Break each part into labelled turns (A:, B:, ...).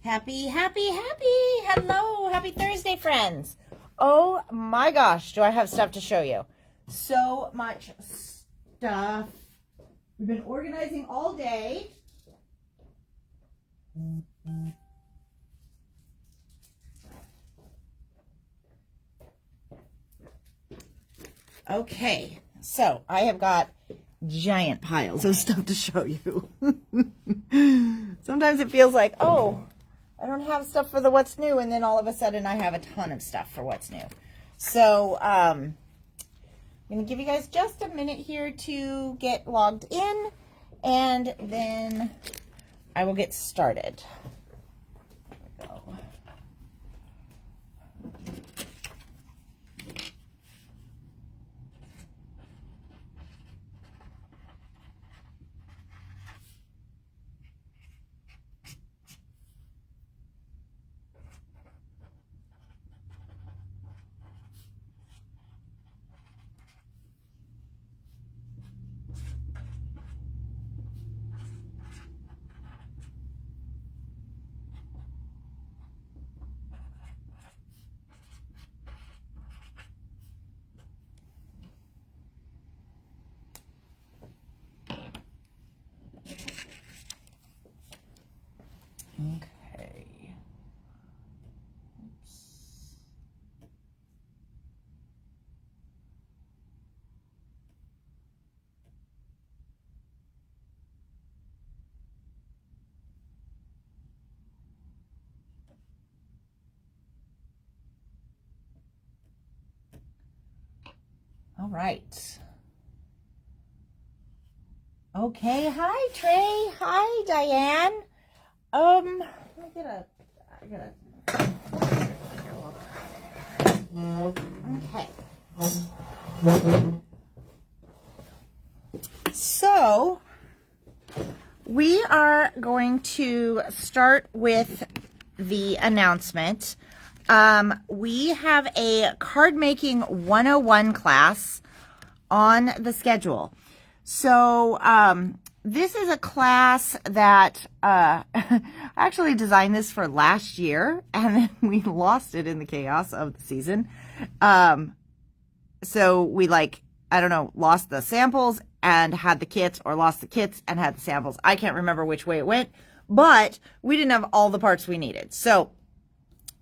A: Happy, happy, happy. Hello. Happy Thursday, friends. Oh my gosh, do I have stuff to show you. So much stuff. We've been organizing all day. Okay, so I have got giant piles of stuff to show you. Sometimes it feels like, oh, I don't have stuff for the what's new, and then all of a sudden I have a ton of stuff for what's new. So I'm going to give you guys just a minute here to get logged in, and then I will get started. There we go. Okay. Oops. All right. Okay. Hi, Trey. Hi, Diane. Let me get okay. So we are going to start with the announcement. We have a card making 101 class on the schedule. So, this is a class that I actually designed this for last year, and then we lost it in the chaos of the season. So we lost the samples and had the kits, or lost the kits and had the samples. I can't remember which way it went, but we didn't have all the parts we needed. So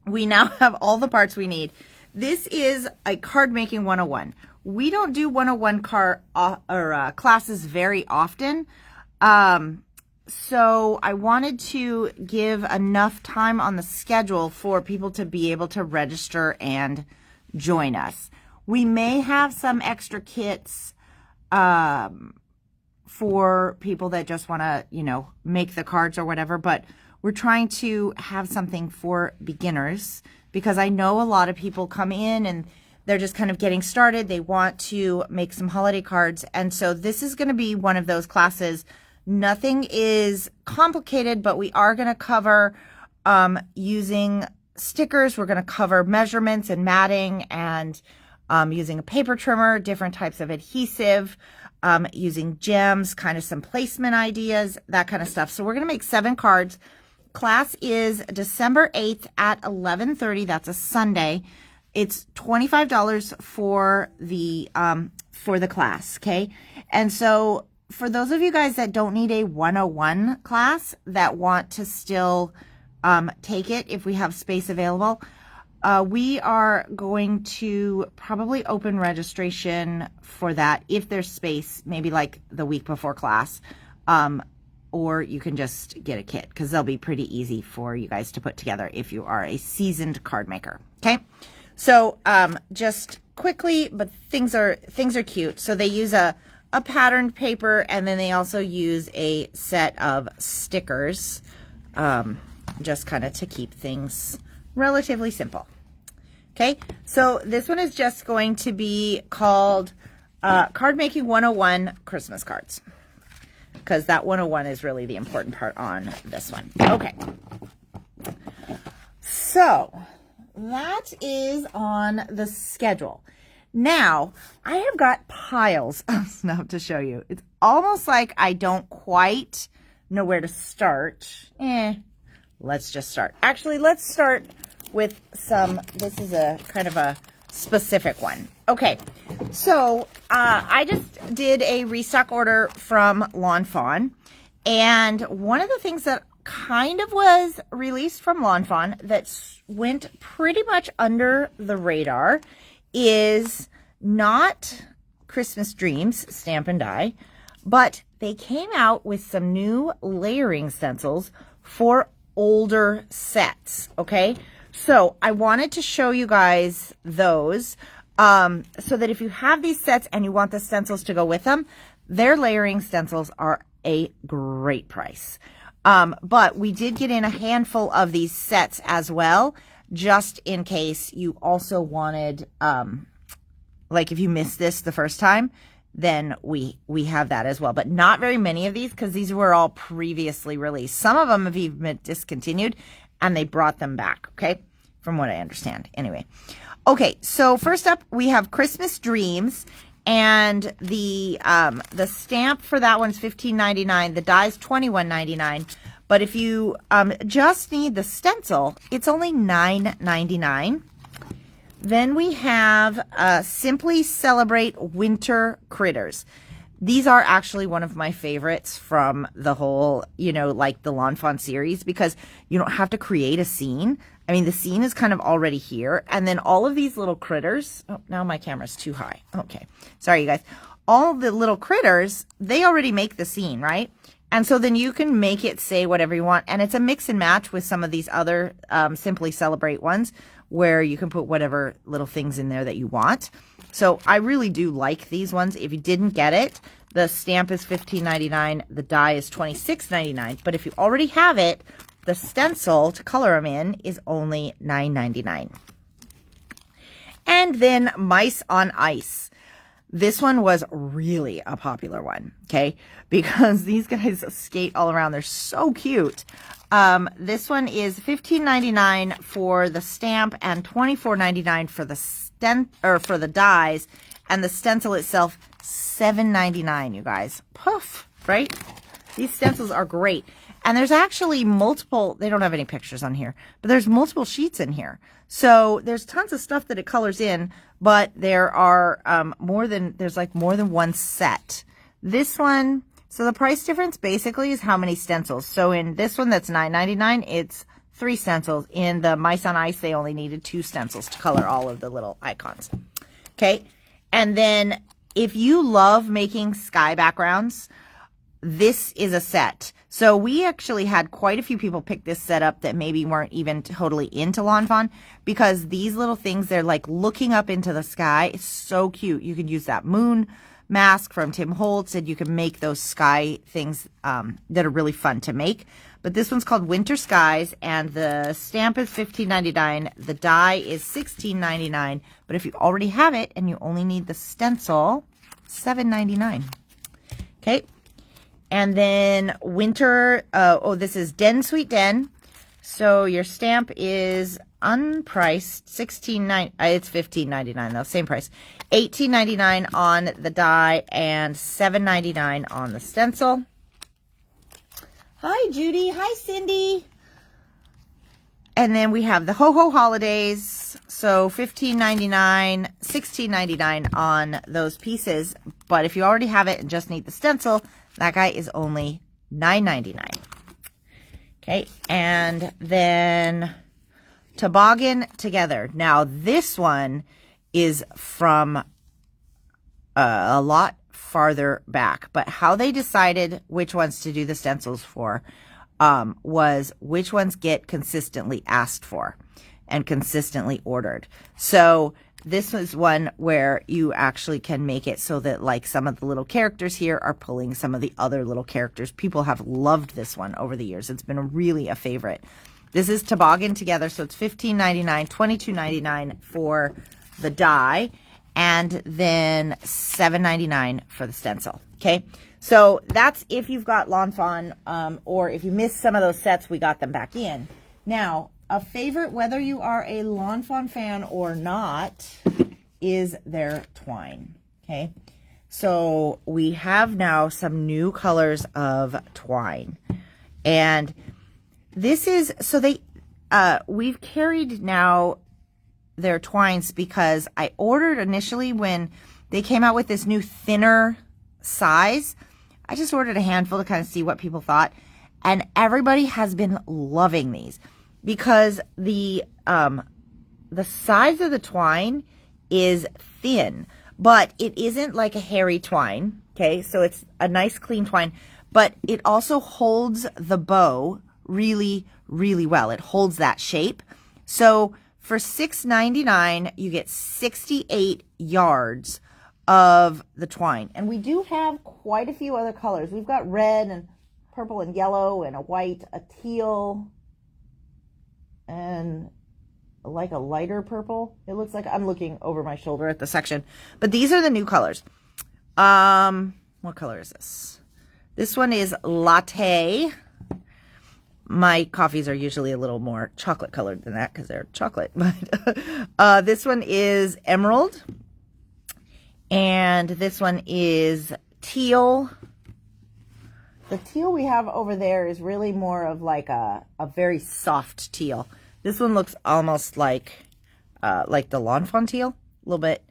A: we now have all the parts we need. This is a card making 101. We don't do 101 classes very often. So I wanted to give enough time on the schedule for people to be able to register and join us. We may have some extra kits for people that just want to, make the cards or whatever, but we're trying to have something for beginners, because I know a lot of people come in and they're just kind of getting started. They want to make some holiday cards. And so this is going to be one of those classes. Nothing is complicated, but we are going to cover using stickers. We're going to cover measurements and matting, and using a paper trimmer, different types of adhesive, using gems, kind of some placement ideas, that kind of stuff. So we're going to make 7 cards. Class is December 8th at 11:30. That's a Sunday. It's $25 for the class, okay? And so for those of you guys that don't need a 101 class, that want to still take it if we have space available, we are going to probably open registration for that if there's space, maybe like the week before class, or you can just get a kit, because they'll be pretty easy for you guys to put together if you are a seasoned card maker, okay? So just quickly, but things are cute. So they use a patterned paper, and then they also use a set of stickers, just kind of to keep things relatively simple. Okay, so this one is just going to be called Card Making 101 Christmas Cards, because that 101 is really the important part on this one. Okay, so that is on the schedule. Now, I have got piles of stuff to show you. It's almost like I don't quite know where to start. let's just start. Actually, let's start with some, this is a kind of a specific one. Okay, so I just did a restock order from Lawn Fawn, and one of the things that kind of was released from Lawn Fawn that went pretty much under the radar is not Christmas Dreams Stamp and Die, but they came out with some new layering stencils for older sets, okay? So I wanted to show you guys those so that if you have these sets and you want the stencils to go with them, their layering stencils are a great price. But we did get in a handful of these sets as well, just in case you also wanted, like if you missed this the first time, then we have that as well. But not very many of these because these were all previously released. Some of them have even been discontinued and they brought them back, okay? From what I understand. Anyway. Okay, so first up we have Christmas Dreams, and the stamp for that one's $15.99. The die's $21.99. But if you just need the stencil, it's only $9.99. Then we have Simply Celebrate Winter Critters. These are actually one of my favorites from the whole, you know, like the Lawn Fawn series, because you don't have to create a scene. I mean, the scene is kind of already here. And then all of these little critters. Oh, now my camera's too high. Okay. Sorry, you guys. All the little critters, they already make the scene, right? And so then you can make it say whatever you want. And it's a mix and match with some of these other Simply Celebrate ones where you can put whatever little things in there that you want. So I really do like these ones. If you didn't get it, the stamp is $15.99. The die is $26.99. But if you already have it, the stencil to color them in is only $9.99. And then Mice on Ice. This one was really a popular one, okay? Because these guys skate all around. They're so cute. This one is $15.99 for the stamp and $24.99 for the for the dies, and the stencil itself $7.99. You guys, poof, right? These stencils are great, and there's actually multiple. They don't have any pictures on here, but there's multiple sheets in here, so there's tons of stuff that it colors in. But there are there's like more than one set. This one. So the price difference basically is how many stencils. So in this one that's $9.99, it's 3 stencils. In the Mice on Ice, they only needed 2 stencils to color all of the little icons. Okay. And then if you love making sky backgrounds, this is a set. So we actually had quite a few people pick this set up that maybe weren't even totally into Lawn Fawn, because these little things, they're like looking up into the sky. It's so cute. You could use that moon mask from Tim Holtz, and you can make those sky things that are really fun to make. But this one's called Winter Skies, and the stamp is $15.99. The die is $16.99. But if you already have it and you only need the stencil, $7.99. Okay. And then Winter, this is Den Sweet Den. So your stamp is unpriced, it's $15.99 though, same price. $18.99 on the die and $7.99 on the stencil. Hi Judy, hi Cindy. And then we have the Ho Ho Holidays, so $15.99, $16.99 on those pieces. But if you already have it and just need the stencil, that guy is only $9.99. Okay, and then Toboggan Together. Now this one is from a lot farther back, but how they decided which ones to do the stencils for was which ones get consistently asked for and consistently ordered. So this was one where you actually can make it so that like some of the little characters here are pulling some of the other little characters. People have loved this one over the years. It's been really a favorite. This is Toboggan Together, so it's $15.99, $22.99 for the die, and then $7.99 for the stencil. Okay, so that's if you've got Lawn Fawn, or if you missed some of those sets, we got them back in. Now, a favorite, whether you are a Lawn Fawn fan or not, is their twine. Okay, so we have now some new colors of twine, and this is, so they, we've carried now their twines because I ordered initially when they came out with this new thinner size. I just ordered a handful to kind of see what people thought. And everybody has been loving these because the size of the twine is thin, but it isn't like a hairy twine. Okay. So it's a nice clean twine, but it also holds the bow really, really well. It holds that shape. So for $6.99, you get 68 yards of the twine. And we do have quite a few other colors. We've got red and purple and yellow and a white, a teal, and like a lighter purple. It looks like I'm looking over my shoulder at the section. But these are the new colors. What color is this? This one is latte. My coffees are usually a little more chocolate colored than that because they're chocolate. But this one is emerald. And this one is teal. The teal we have over there is really more of like a very soft teal. This one looks almost like the L'Enfant teal, a little bit.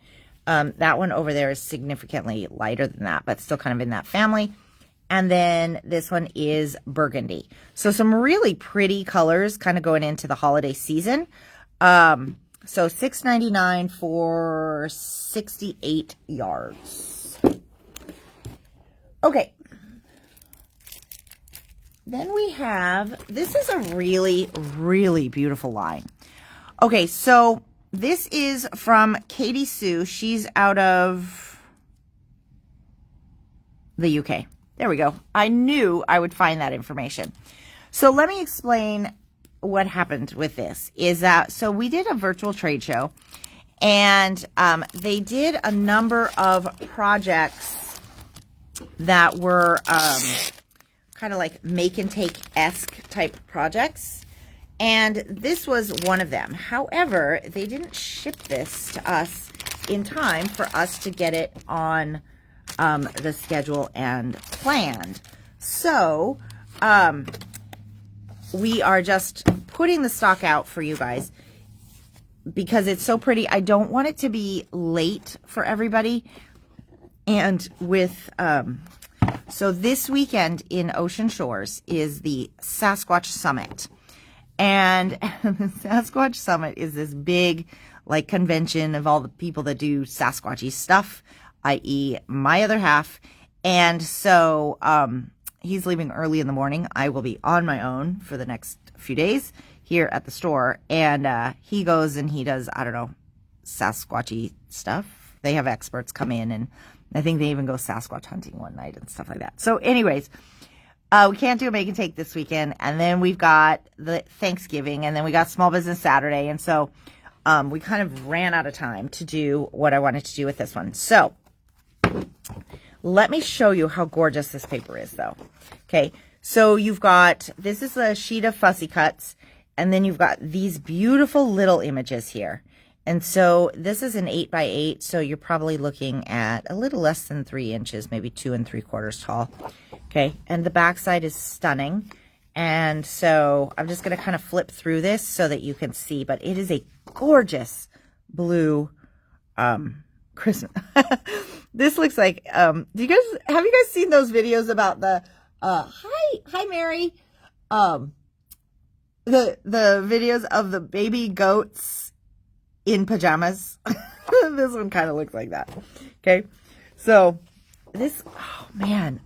A: That one over there is significantly lighter than that, but still kind of in that family. And then this one is burgundy. So some really pretty colors kind of going into the holiday season. So $6.99 for 68 yards. Okay. Then we have, this is a really, really beautiful line. Okay, so this is from Katie Sue. She's out of the UK. There we go. I knew I would find that information. So let me explain what happened with this. Is that, so we did a virtual trade show, and they did a number of projects that were kind of like make and take-esque type projects. And this was one of them. However, they didn't ship this to us in time for us to get it on the schedule and planned. So we are just putting the stock out for you guys because it's so pretty. I don't want it to be late for everybody. And with so this weekend in Ocean Shores is the Sasquatch Summit. And the Sasquatch Summit is this big like convention of all the people that do Sasquatchy stuff, i.e. my other half. And so he's leaving early in the morning. I will be on my own for the next few days here at the store. And he goes and he does, I don't know, Sasquatchy stuff. They have experts come in, and I think they even go Sasquatch hunting one night and stuff like that. So anyways, we can't do a make and take this weekend. And then we've got the Thanksgiving, and then we got Small Business Saturday. And so we kind of ran out of time to do what I wanted to do with this one. So let me show you how gorgeous this paper is, though. Okay, so you've got, this is a sheet of Fussy Cuts, and then you've got these beautiful little images here. And so this is an 8x8, so you're probably looking at a little less than 3 inches, maybe 2 3/4 tall. Okay, and the backside is stunning. And so I'm just going to kind of flip through this so that you can see, but it is a gorgeous blue Christmas. This looks like, have you guys seen those videos about the, hi Mary, the videos of the baby goats in pajamas? This one kind of looks like that. Okay, so this, oh man,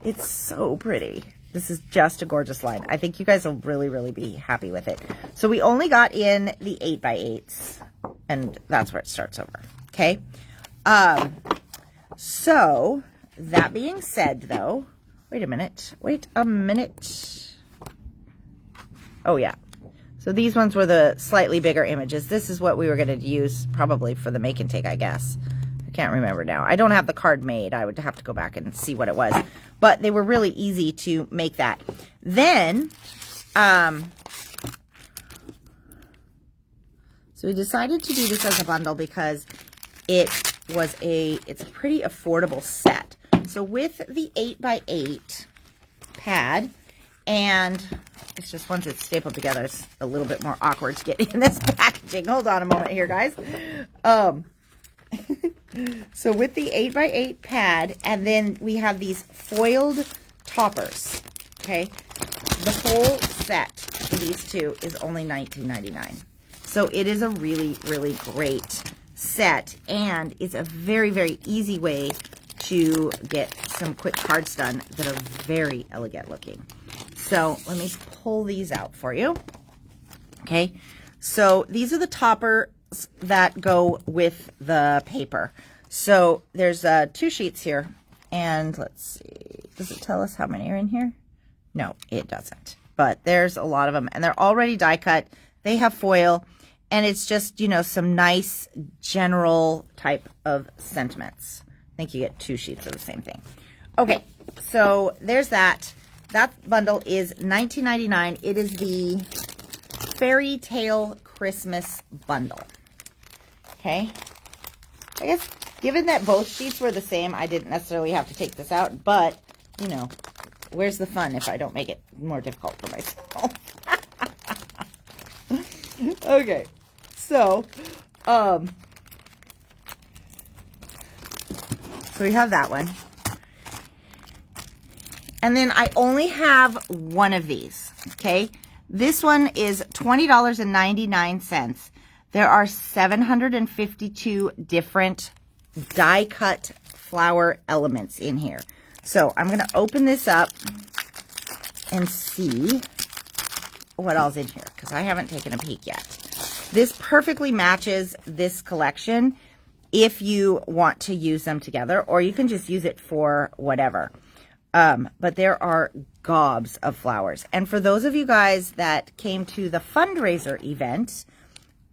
A: it's so pretty. This is just a gorgeous line. I think you guys will really, really be happy with it. So we only got in the 8x8s, and that's where it starts over. Okay. So that being said, though, wait a minute. Oh yeah. So these ones were the slightly bigger images. This is what we were going to use probably for the make and take, I guess. I can't remember now. I don't have the card made. I would have to go back and see what it was. But they were really easy to make that. Then, so we decided to do this as a bundle because it's a pretty affordable set. So with the 8x8 pad and It's just once it's stapled together, it's a little bit more awkward to get in this packaging. Hold on a moment here, guys. So with the 8x8 pad, and then we have these foiled toppers, okay? The whole set for these two is only $19.99. So it is a really, really great set, and it's a very, very easy way to get some quick cards done that are very elegant looking. So let me pull these out for you. Okay, so these are the toppers that go with the paper. So there's 2 sheets here, and let's see, does it tell us how many are in here? No, it doesn't, but there's a lot of them, and they're already die cut. They have foil, and it's just, you know, some nice general type of sentiments. I think you get 2 sheets of the same thing. Okay, so there's that. That bundle is $19.99. It is the Fairy Tale Christmas bundle. Okay. I guess given that both sheets were the same, I didn't necessarily have to take this out, but, you know, where's the fun if I don't make it more difficult for myself? Okay. So we have that one. And then I only have one of these, okay? This one is $20.99. There are 752 different die-cut flower elements in here. So I'm going to open this up and see what all's in here, because I haven't taken a peek yet. This perfectly matches this collection if you want to use them together, or you can just use it for whatever. But there are gobs of flowers. And for those of you guys that came to the fundraiser event,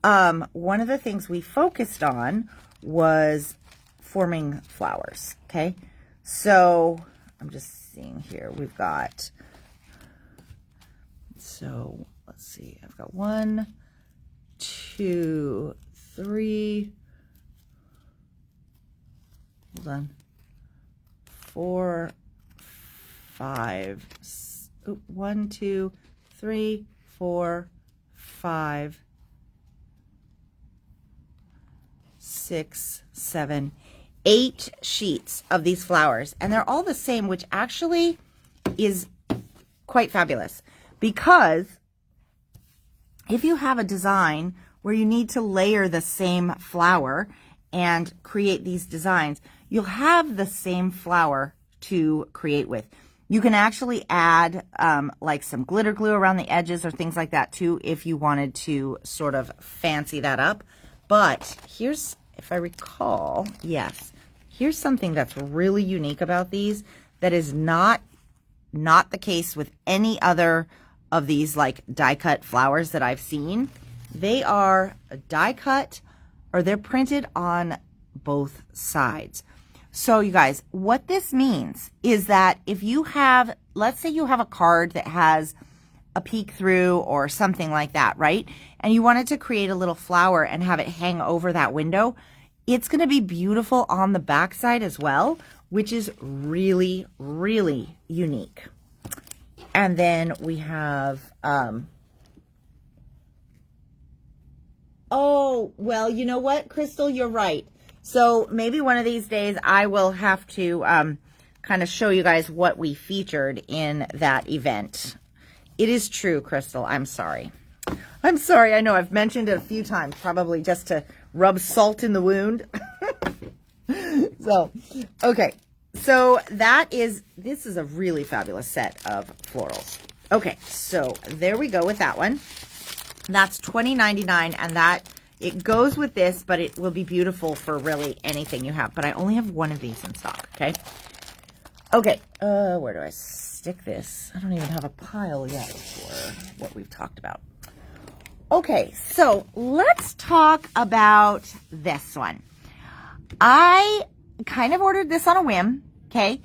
A: one of the things we focused on was forming flowers, okay? So I'm just seeing here, we've got, so let's see, I've got 1, 2, 3, hold on, 4, 5, 1, 2, 3, 4, 5, 6, 7, 8 sheets of these flowers, and they're all the same, which actually is quite fabulous, because if you have a design where you need to layer the same flower and create these designs, you'll have the same flower to create with. You can actually add like some glitter glue around the edges or things like that too, if you wanted to sort of fancy that up. But here's, if I recall, yes, here's something that's really unique about these that is not the case with any other of these like die cut flowers that I've seen. They are die cut, or they're printed on both sides. So you guys, what this means is that if you have, let's say you have a card that has a peek through or something like that, right? And you wanted to create a little flower and have it hang over that window, it's going to be beautiful on the back side as well, which is really, really unique. And then we have, oh, well, you know what, Crystal, you're right. So maybe one of these days I will have to kind of show you guys what we featured in that event. It is true, Crystal. I'm sorry. I'm sorry. I know I've mentioned it a few times, probably just to rub salt in the wound. So, okay. So this is a really fabulous set of florals. Okay, so there we go with that one. That's $20.99, and that, it goes with this, but it will be beautiful for really anything you have. But I only have one of these in stock, okay? Okay, where do I stick this? I don't even have a pile yet for what we've talked about. Okay, so let's talk about this one. I kind of ordered this on a whim, okay?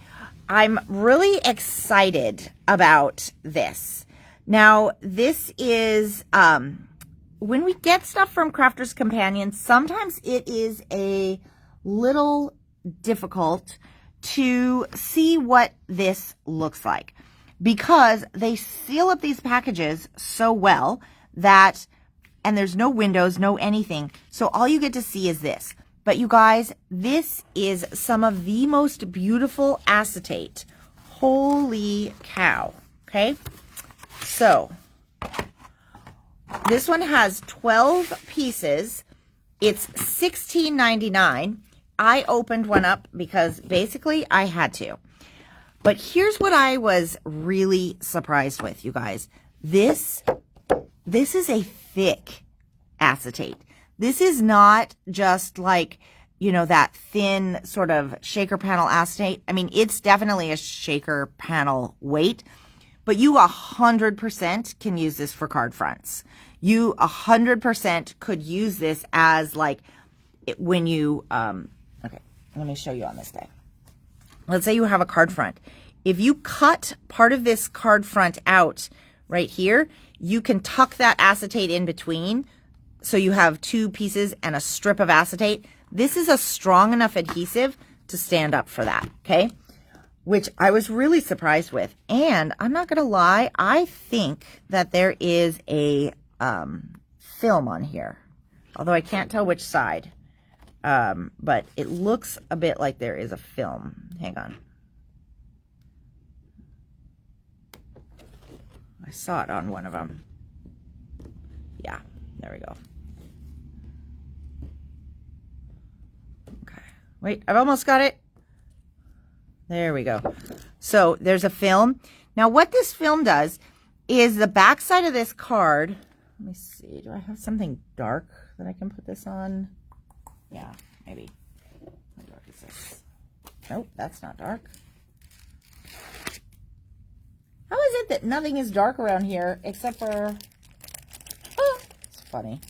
A: I'm really excited about this. Now, this is, when we get stuff from Crafter's Companion, sometimes it is a little difficult to see what this looks like. because they seal up these packages so well that, and there's no windows, no anything. So all you get to see is this. But you guys, this is some of the most beautiful acetate. Holy cow. Okay. So this one has 12 pieces. It's $16.99. I opened one up because basically I had to. But here's what I was really surprised with, you guys. This is a thick acetate. This is not just like, you know, that thin sort of shaker panel acetate. I mean, it's definitely a shaker panel weight, but you 100% can use this for card fronts. You 100% could use this as like when you, okay, let me show you on this day. Let's say you have a card front. If you cut part of this card front out right here, you can tuck that acetate in between. So you have two pieces and a strip of acetate. This is a strong enough adhesive to stand up for that, okay? Which I was really surprised with. And I'm not going to lie, I think that there is a film on here. Although I can't tell which side. But it looks a bit like there is a film. Hang on. I saw it on one of them. Yeah, there we go. Okay, wait, I've almost got it. There we go. So there's a film. Now what this film does is the back side of this card. Let me see, do I have something dark that I can put this on? Yeah, maybe. How dark is this? Nope, that's not dark. How is it that nothing is dark around here except for... Oh, it's funny.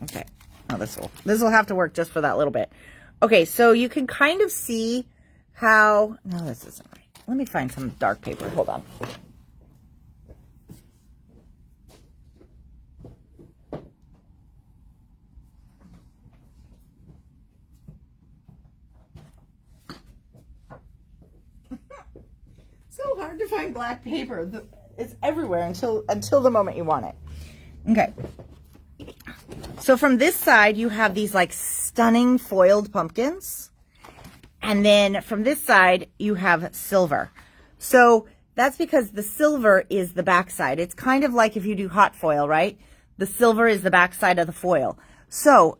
A: Okay. Oh, this will have to work just for that little bit. Okay, so you can kind of see how... No, this isn't right. Let me find some dark paper. Hold on. So hard to find black paper. It's everywhere until the moment you want it. Okay. So from this side, you have these like stunning foiled pumpkins. And then from this side, you have silver. So that's because the silver is the back side. It's kind of like if you do hot foil, right? The silver is the back side of the foil. So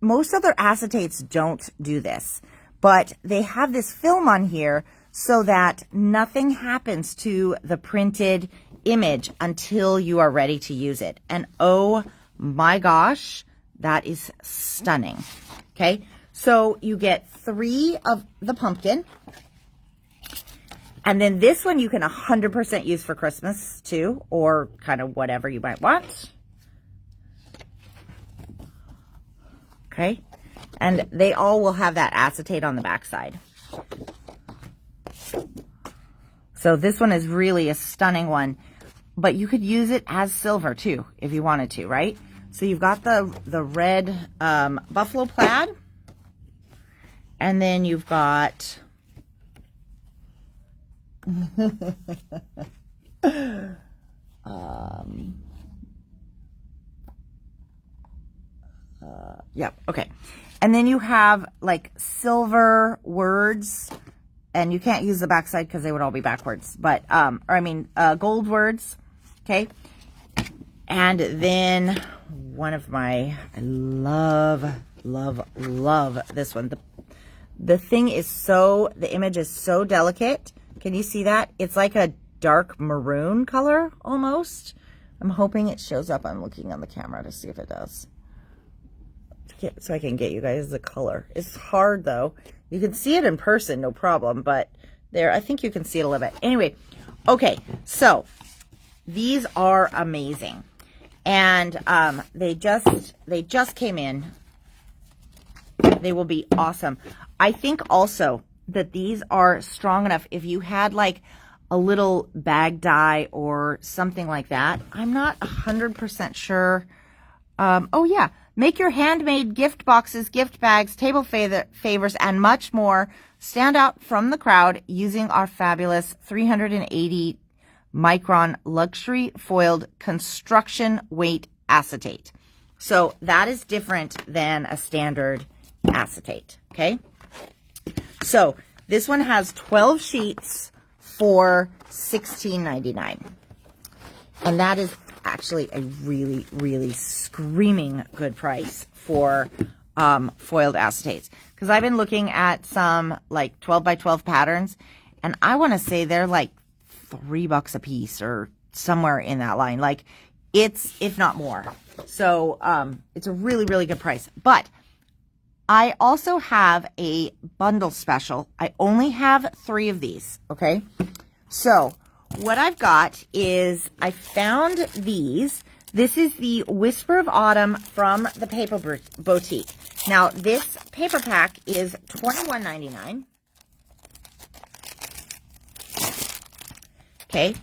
A: most other acetates don't do this, but they have this film on here so that nothing happens to the printed image until you are ready to use it. And oh my gosh, that is stunning. Okay, so you get 3 of the pumpkin. And then this one you can 100% use for Christmas too, or kind of whatever you might want. Okay, and they all will have that acetate on the back side. So this one is really a stunning one, but you could use it as silver too, if you wanted to, right? So you've got the red buffalo plaid, and then you've got yeah, okay. And then you have like silver words. And you can't use the backside because they would all be backwards. But, gold words. Okay. And then one of my, I love this one. The thing is the image is so delicate. Can you see that? It's like a dark maroon color almost. I'm hoping it shows up. I'm looking on the camera to see if it does. So I can get you guys the color. It's hard though. You can see it in person, no problem, but there, I think you can see it a little bit. Anyway, okay, so these are amazing. And they just came in. They will be awesome. I think also that these are strong enough if you had like a little bag die or something like that. I'm not 100% sure. Oh yeah. Make your handmade gift boxes, gift bags, table favors, and much more stand out from the crowd using our fabulous 380 micron luxury foiled construction weight acetate. So that is different than a standard acetate, okay? So this one has 12 sheets for $16.99. And that is actually a really, really screaming good price for foiled acetates. Because I've been looking at some like 12 by 12 patterns, and I want to say they're like $3 a piece or somewhere in that line. Like it's, if not more. So it's a really, really good price. But I also have a bundle special. I only have 3 of these, okay? So what I've got is I found these. This is the Whisper of Autumn from the Paper Boutique. Now, this paper pack is $21.99. Okay.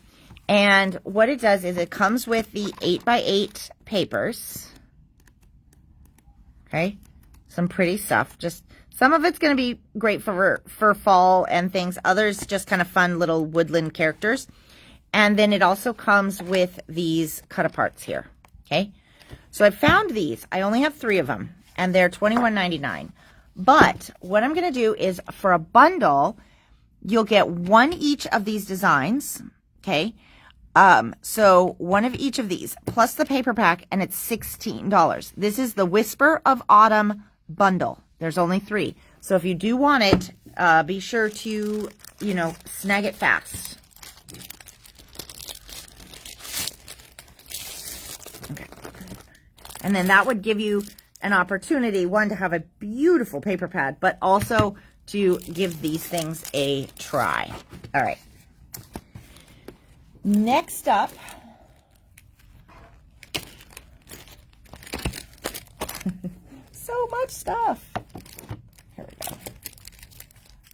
A: And what it does is it comes with the 8x8 papers. Okay. Some pretty stuff. Just some of it's going to be great for fall and things. Others just kind of fun little woodland characters. And then it also comes with these cut aparts here. Okay. So I found these. I only have 3 of them and they're $21.99. But what I'm going to do is for a bundle, you'll get 1 each of these designs. Okay. So 1 of each of these plus the paper pack, and it's $16. This is the Whisper of Autumn bundle. There's only 3. So if you do want it, be sure to, snag it fast. Okay. And then that would give you an opportunity, 1, to have a beautiful paper pad, but also to give these things a try. All right. Next up, so much stuff. Here we go.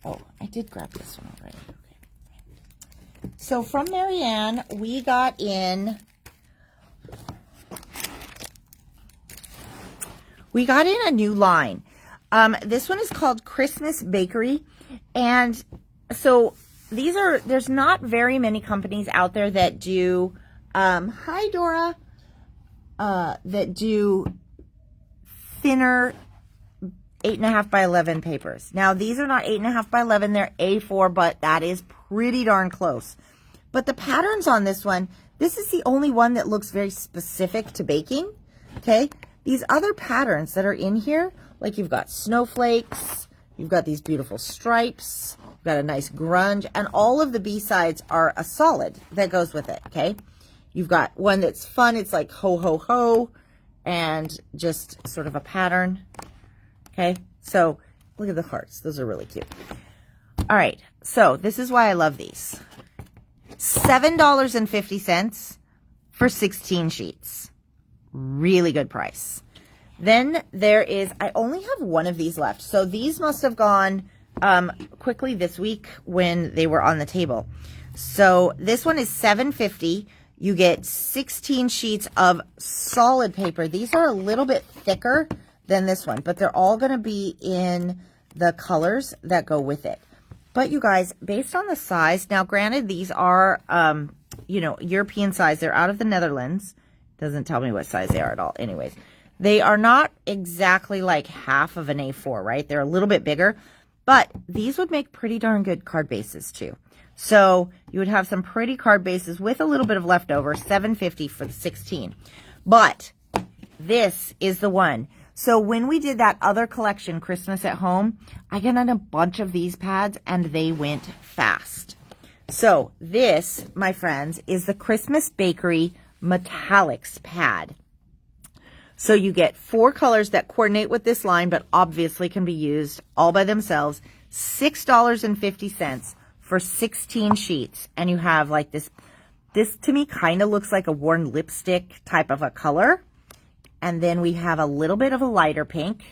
A: Oh, I did grab this one already. Okay. So from Marianne, we got in a new line. This one is called Christmas Bakery. And so there's not very many companies out there that do, hi Dora, that do thinner 8.5 by 11 papers. Now these are not 8.5 by 11, they're A4, but that is pretty darn close. But the patterns on this one, this is the only one that looks very specific to baking, okay? These other patterns that are in here, like you've got snowflakes, you've got these beautiful stripes, you've got a nice grunge, and all of the B-sides are a solid that goes with it, okay? You've got one that's fun, it's like ho, ho, ho, and just sort of a pattern, okay? So look at the hearts. Those are really cute. All right, so this is why I love these. $7.50 for 16 sheets. Really good price. Then there is, I only have 1 of these left. So these must have gone quickly this week when they were on the table. So this one is $7.50. You get 16 sheets of solid paper. These are a little bit thicker than this one, but they're all going to be in the colors that go with it. But you guys, based on the size, now granted, these are, European size. They're out of the Netherlands. Doesn't tell me what size they are at all. Anyways, they are not exactly like half of an A4, right? They're a little bit bigger, but these would make pretty darn good card bases too. So you would have some pretty card bases with a little bit of leftover, $7.50 for the 16. But this is the one. So when we did that other collection, Christmas at Home, I got in a bunch of these pads and they went fast. So this, my friends, is the Christmas Bakery Metallics pad. So you get 4 colors that coordinate with this line, but obviously can be used all by themselves. $6.50 for 16 sheets. And you have like this to me kind of looks like a worn lipstick type of a color. And then we have a little bit of a lighter pink.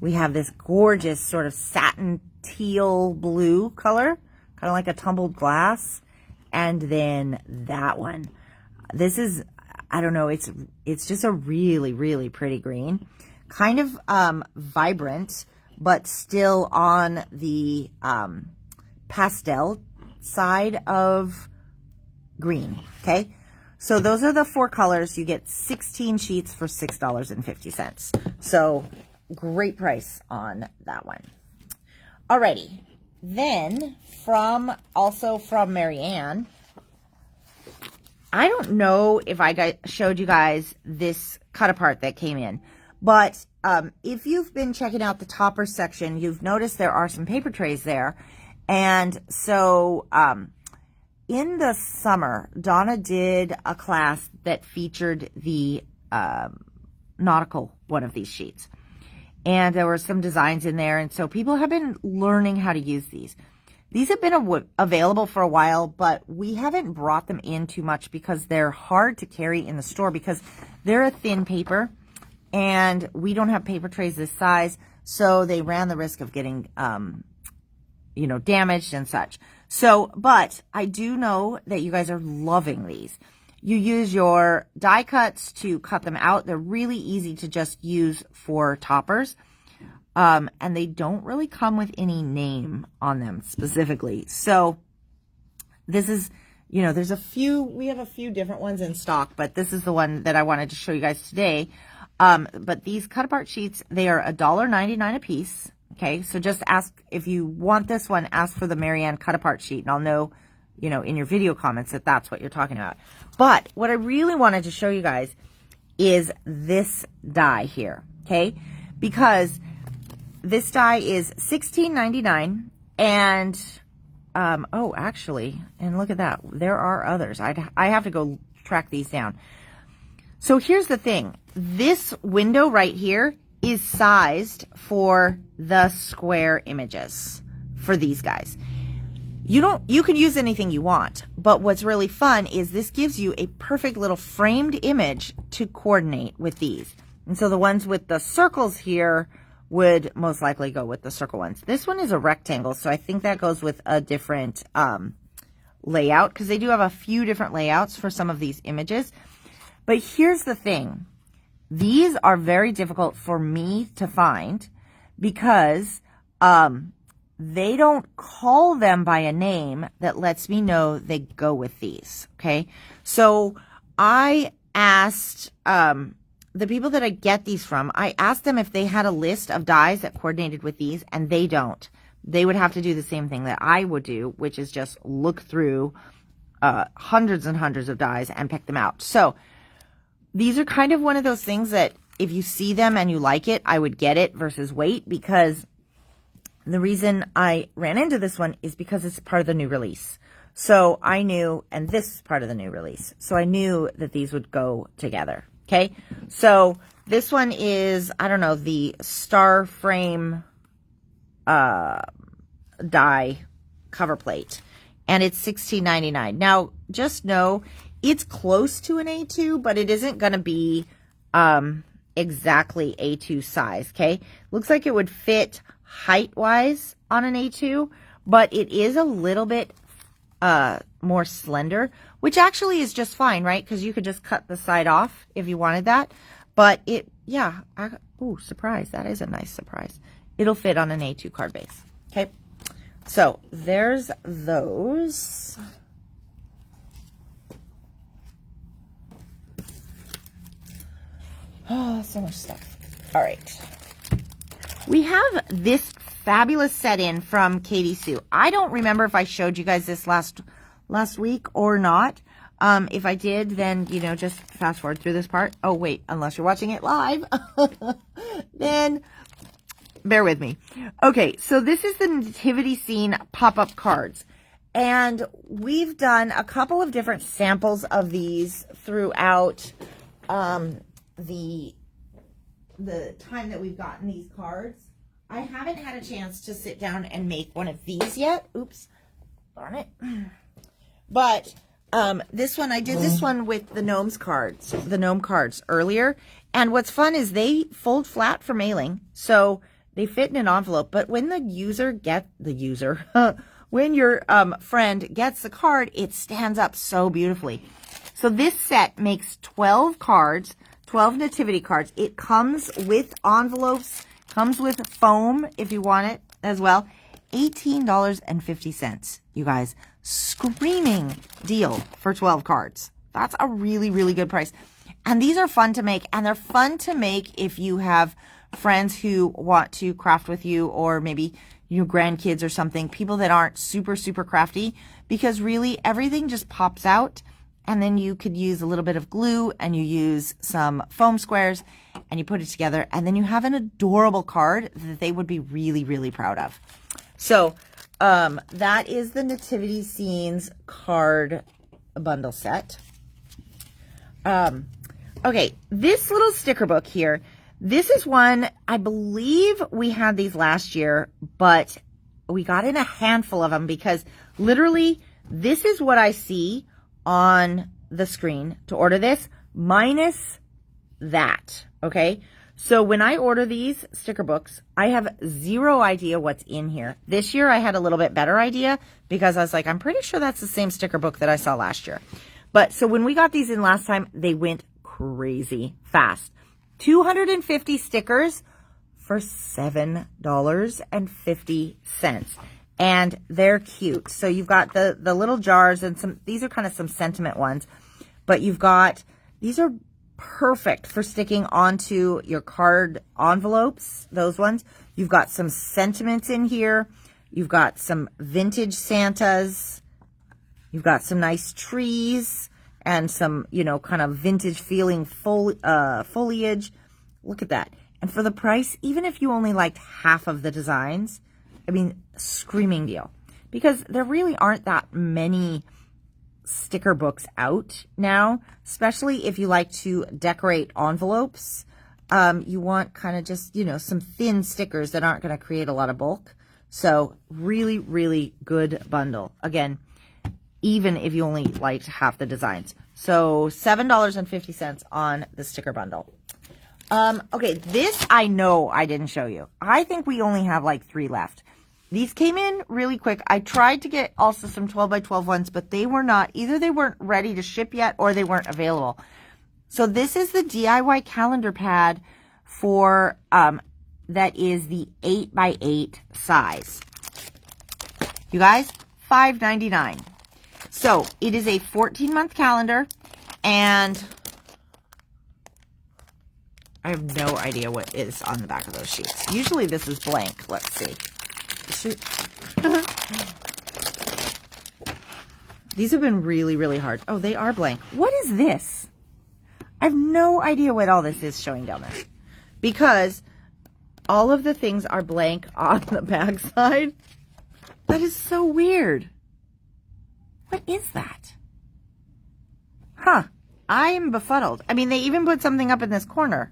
A: We have this gorgeous sort of satin teal blue color, kind of like a tumbled glass. And then that one. This is, I don't know, it's just a really, really pretty green. Kind of vibrant, but still on the pastel side of green. Okay, so those are the 4 colors. You get 16 sheets for $6.50. So great price on that one. Alrighty, then also from Marianne, I don't know if I showed you guys this cut apart that came in, but if you've been checking out the topper section, you've noticed there are some paper trays there. And so in the summer, Donna did a class that featured the nautical one of these sheets. And there were some designs in there. And so people have been learning how to use these. These have been available for a while, but we haven't brought them in too much because they're hard to carry in the store because they're a thin paper and we don't have paper trays this size. So they ran the risk of getting, damaged and such. So, but I do know that you guys are loving these. You use your die cuts to cut them out. They're really easy to just use for toppers. And they don't really come with any name on them specifically. So this is, we have a few different ones in stock, but this is the one that I wanted to show you guys today. But these cut apart sheets, they are $1.99 a piece. Okay. So just ask if you want this one, ask for the Marianne cut apart sheet and I'll know, in your video comments that that's what you're talking about. But what I really wanted to show you guys is this die here. Okay. Because this die is $16.99 and, actually, and look at that. There are others. I have to go track these down. So here's the thing. This window right here is sized for the square images for these guys. You can use anything you want, but what's really fun is this gives you a perfect little framed image to coordinate with these. And so the ones with the circles here would most likely go with the circle ones. This one is a rectangle, so I think that goes with a different layout because they do have a few different layouts for some of these images. But here's the thing. These are very difficult for me to find because they don't call them by a name that lets me know they go with these, okay? So I asked the people that I get these from, I asked them if they had a list of dies that coordinated with these, and they don't. They would have to do the same thing that I would do, which is just look through hundreds and hundreds of dies and pick them out. So these are kind of one of those things that if you see them and you like it, I would get it versus wait, because the reason I ran into this one is because it's part of the new release. So I knew, and this is part of the new release, so I knew that these would go together. Okay, so this one is, I don't know, the star frame die cover plate, and it's $16.99. Now, just know it's close to an A2, but it isn't going to be exactly A2 size. Okay, looks like it would fit height-wise on an A2, but it is a little bit more slender, which actually is just fine, right? Because you could just cut the side off if you wanted that. But it, yeah, ooh, surprise. That is a nice surprise. It'll fit on an A2 card base. Okay, so there's those. Oh, so much stuff. All right. We have this fabulous set in from Katie Sue. I don't remember if I showed you guys this last week or not. If I did, then, just fast forward through this part. Oh, wait, unless you're watching it live, then bear with me. Okay, so this is the Nativity Scene pop-up cards. And we've done a couple of different samples of these throughout the time that we've gotten these cards. I haven't had a chance to sit down and make one of these yet. Oops, darn it. But this one, I did this one with the gnome cards earlier. And what's fun is they fold flat for mailing, so they fit in an envelope. But when when your friend gets the card, it stands up so beautifully. So this set makes 12 cards, 12 nativity cards. It comes with envelopes Comes with foam if you want it as well. $18.50, you guys. Screaming deal for 12 cards. That's a really, really good price. And these are fun to make, and they're fun to make if you have friends who want to craft with you, or maybe your grandkids or something, people that aren't super, super crafty, because really everything just pops out, and then you could use a little bit of glue and you use some foam squares and you put it together, and then you have an adorable card that they would be really, really proud of. So that is the Nativity Scenes card bundle set. Okay, this little sticker book here, this is one, I believe we had these last year, but we got in a handful of them because literally this is what I see on the screen to order this, minus that, okay? So when I order these sticker books, I have zero idea what's in here. This year I had a little bit better idea because I was like, I'm pretty sure that's the same sticker book that I saw last year. But so when we got these in last time, they went crazy fast. 250 stickers for $7.50. And they're cute. So you've got the little jars, and some, these are kind of some sentiment ones, but you've got, these are perfect for sticking onto your card envelopes, those ones. You've got some sentiments in here. You've got some vintage Santas. You've got some nice trees and some, you know, kind of vintage feeling foliage. Look at that. And for the price, even if you only liked half of the designs, I mean, screaming deal. Because there really aren't that many sticker books out now, especially if you like to decorate envelopes. You want kind of just, you know, some thin stickers that aren't going to create a lot of bulk. So really, really good bundle. Again, even if you only liked half the designs. So $7.50 on the sticker bundle. Okay, this I know I didn't show you. I think we only have like 3 left. These came in really quick. I tried to get also some 12 by 12 ones, but they were not, either they weren't ready to ship yet or they weren't available. So this is the DIY calendar pad for, that is the 8 by 8 size. You guys, $5.99. So it is a 14-month calendar, and I have no idea what is on the back of those sheets. Usually this is blank. Let's see. These have been really, really hard. Oh, they are blank. What is this? I have no idea what all this is showing down there, because all of the things are blank on the back side. That is so weird. What is that? Huh. I am befuddled. I mean, they even put something up in this corner.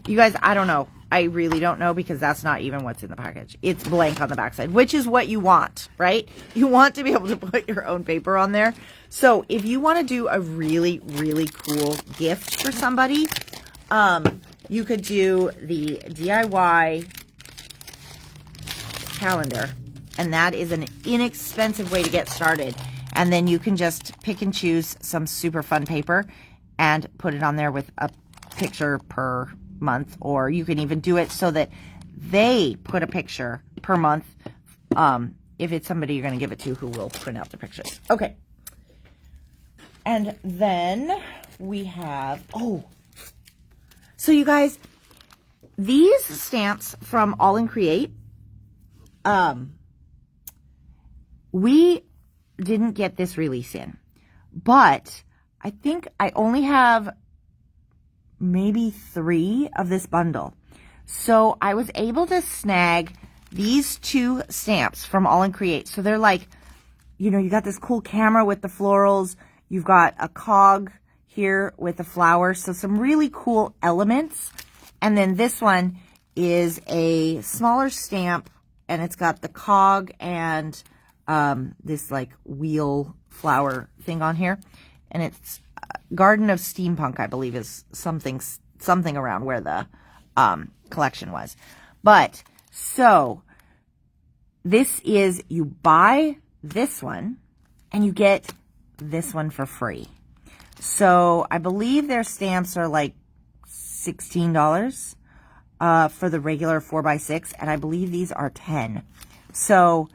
A: You guys, I don't know. I really don't know, because that's not even what's in the package. It's blank on the backside, which is what you want, right? You want to be able to put your own paper on there. So if you want to do a really, really cool gift for somebody, you could do the DIY calendar, and that is an inexpensive way to get started. And then you can just pick and choose some super fun paper and put it on there with a picture per month, or you can even do it so that they put a picture per month, if it's somebody you're going to give it to who will print out the pictures. Okay. And then we have, so you guys, these stamps from All in Create, we didn't get this release in, but I think I only have maybe 3 of this bundle. So I was able to snag these 2 stamps from All in Create. So they're like, you know, you got this cool camera with the florals. You've got a cog here with the flowers. So some really cool elements. And then this one is a smaller stamp, and it's got the cog and this like wheel flower thing on here. And it's Garden of Steampunk, I believe, is something around where the collection was. But so this is, you buy this one and you get this one for free. So I believe their stamps are like $16. for the regular 4x6, and I believe these are 10. So,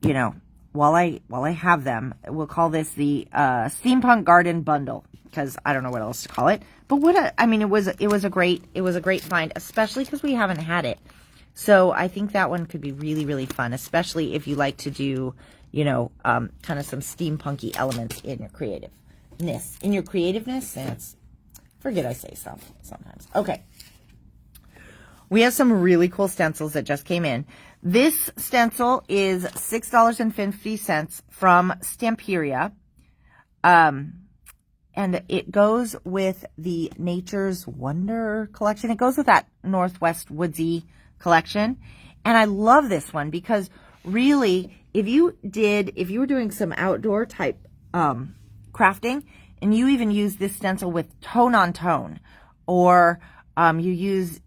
A: you know, while I have them, we'll call this the Steampunk Garden Bundle, because I don't know what else to call it. But I mean, it was a great find, especially because we haven't had it. So I think that one could be really, really fun, especially if you like to do, you know, kind of some steampunky elements in your creativeness. And it's, forget I say stuff sometimes. Okay. We have some really cool stencils that just came in. This stencil is $6.50 from Stamperia. And it goes with the Nature's Wonder collection. It goes with that Northwest Woodsy collection. And I love this one because really, if you were doing some outdoor type crafting, and you even use this stencil with tone on tone, or you use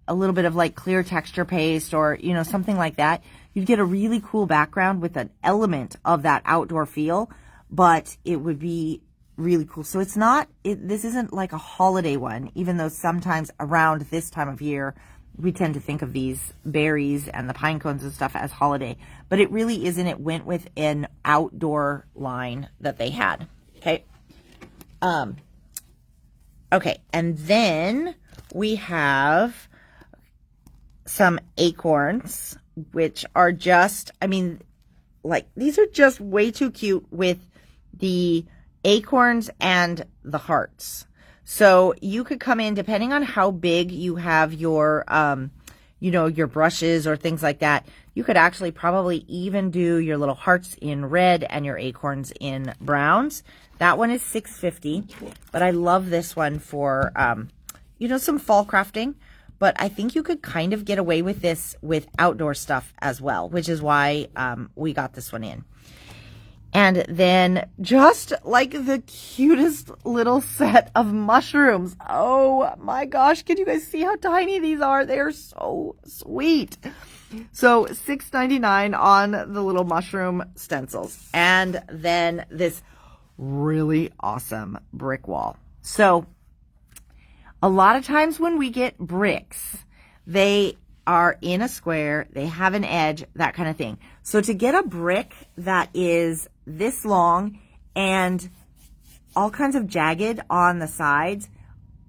A: a little bit of like clear texture paste, or, you know, something like that, you'd get a really cool background with an element of that outdoor feel, but it would be really cool. So this isn't like a holiday one, even though sometimes around this time of year, we tend to think of these berries and the pine cones and stuff as holiday, but it really isn't. It went with an outdoor line that they had. Okay. Okay. And then we have some acorns, which are just, I mean, like, these are just way too cute with the acorns and the hearts. So you could come in, depending on how big you have your, you know, your brushes or things like that, you could actually probably even do your little hearts in red and your acorns in browns. That one is $6.50, but I love this one for, you know, some fall crafting. But I think you could kind of get away with this with outdoor stuff as well, which is why we got this one in. And then just like the cutest little set of mushrooms. Oh my gosh, can you guys see how tiny these are? They are so sweet. So $6.99 on the little mushroom stencils. And then this really awesome brick wall. So a lot of times when we get bricks, they are in a square, they have an edge, that kind of thing. So to get a brick that is this long and all kinds of jagged on the sides,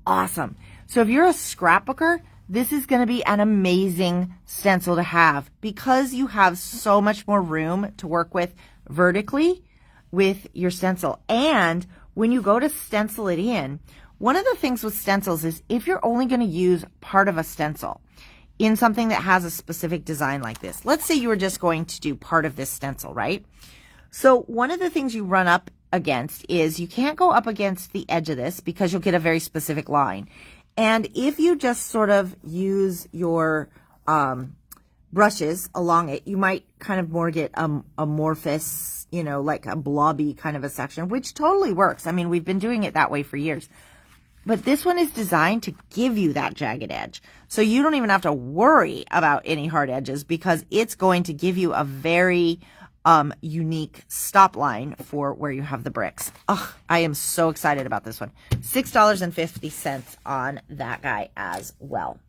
A: awesome. So if you're a scrapbooker, this is going to be an amazing stencil to have because you have so much more room to work with vertically with your stencil. And when you go to stencil it in, one of the things with stencils is if you're only going to use part of a stencil in something that has a specific design like this, let's say you were just going to do part of this stencil, right? So one of the things you run up against is you can't go up against the edge of this because you'll get a very specific line. And if you just sort of use your brushes along it, you might kind of more get amorphous, you know, like a blobby kind of a section, which totally works. I mean, we've been doing it that way for years. But this one is designed to give you that jagged edge. So you don't even have to worry about any hard edges because it's going to give you a very unique stop line for where you have the bricks. Oh, I am so excited about this one. $6.50 on that guy as well.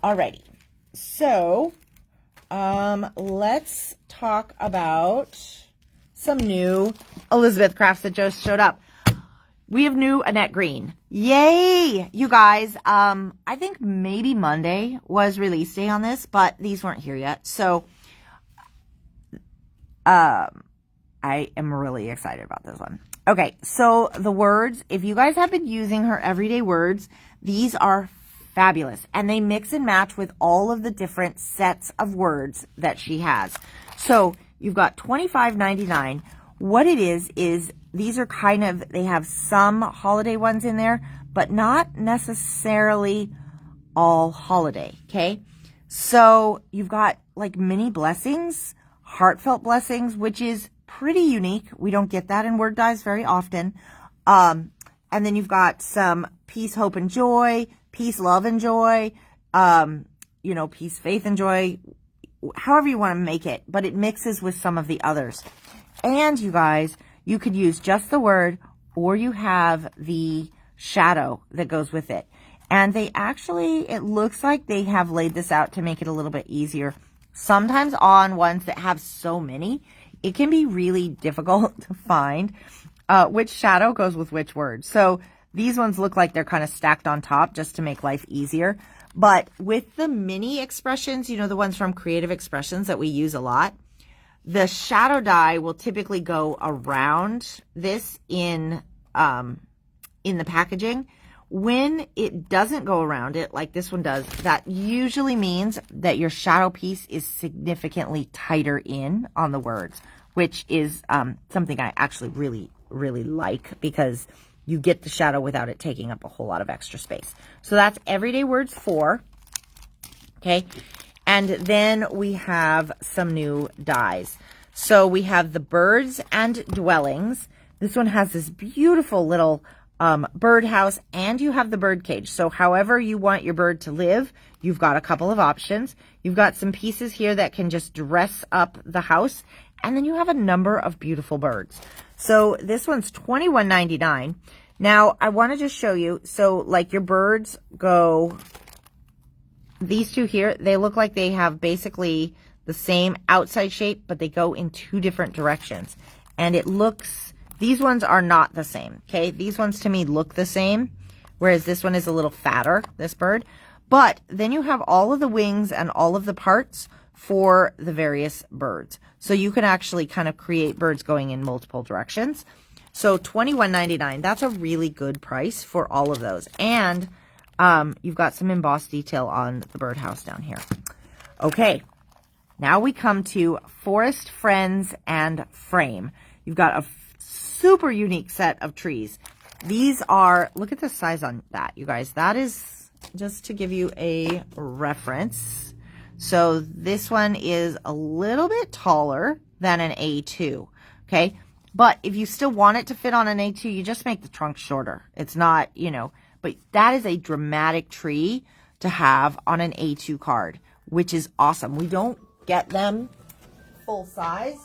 A: Alrighty. So let's talk about some new Elizabeth crafts that just showed up. We have new Annette Green. Yay, you guys. I think maybe Monday was release day on this, but these weren't here yet. So I am really excited about this one. Okay, so the words, if you guys have been using her everyday words, these are fabulous. And they mix and match with all of the different sets of words that she has. So you've got $25.99. What it is these are kind of, they have some holiday ones in there, but not necessarily all holiday, okay? So you've got like mini blessings, heartfelt blessings, which is pretty unique. We don't get that in word dies very often. And then you've got some peace, hope, and joy, peace, love, and joy, you know, peace, faith, and joy, however you want to make it, but it mixes with some of the others. And you guys, you could use just the word, or you have the shadow that goes with it. And they actually, it looks like they have laid this out to make it a little bit easier. Sometimes on ones that have so many, it can be really difficult to find which shadow goes with which word. So these ones look like they're kind of stacked on top just to make life easier. But with the mini expressions, you know, the ones from Creative Expressions that we use a lot, the shadow die will typically go around this in the packaging. When it doesn't go around it, like this one does, that usually means that your shadow piece is significantly tighter in on the words, which is something I actually really like, because you get the shadow without it taking up a whole lot of extra space. So that's Everyday Words 4. Okay. And then we have some new dies. So we have the Birds and Dwellings. This one has this beautiful little birdhouse, and you have the bird cage. So however you want your bird to live, you've got a couple of options. You've got some pieces here that can just dress up the house, and then you have a number of beautiful birds. So this one's $21.99. Now I want to just show you, so like your birds go, these two here, they look like they have basically the same outside shape, but they go in two different directions. And it looks, these ones are not the same, okay? These ones to me look the same, whereas this one is a little fatter, this bird. But then you have all of the wings and all of the parts for the various birds. So you can actually kind of create birds going in multiple directions. So $21.99, that's a really good price for all of those. And you've got some embossed detail on the birdhouse down here. Okay, now we come to Forest Friends and Frame. You've got a super unique set of trees. These are, look at the size on that, you guys. That is, just to give you a reference. So this one is a little bit taller than an A2, okay? But if you still want it to fit on an A2, you just make the trunk shorter. It's not, you know, but that is a dramatic tree to have on an A2 card, which is awesome. We don't get them full-sized.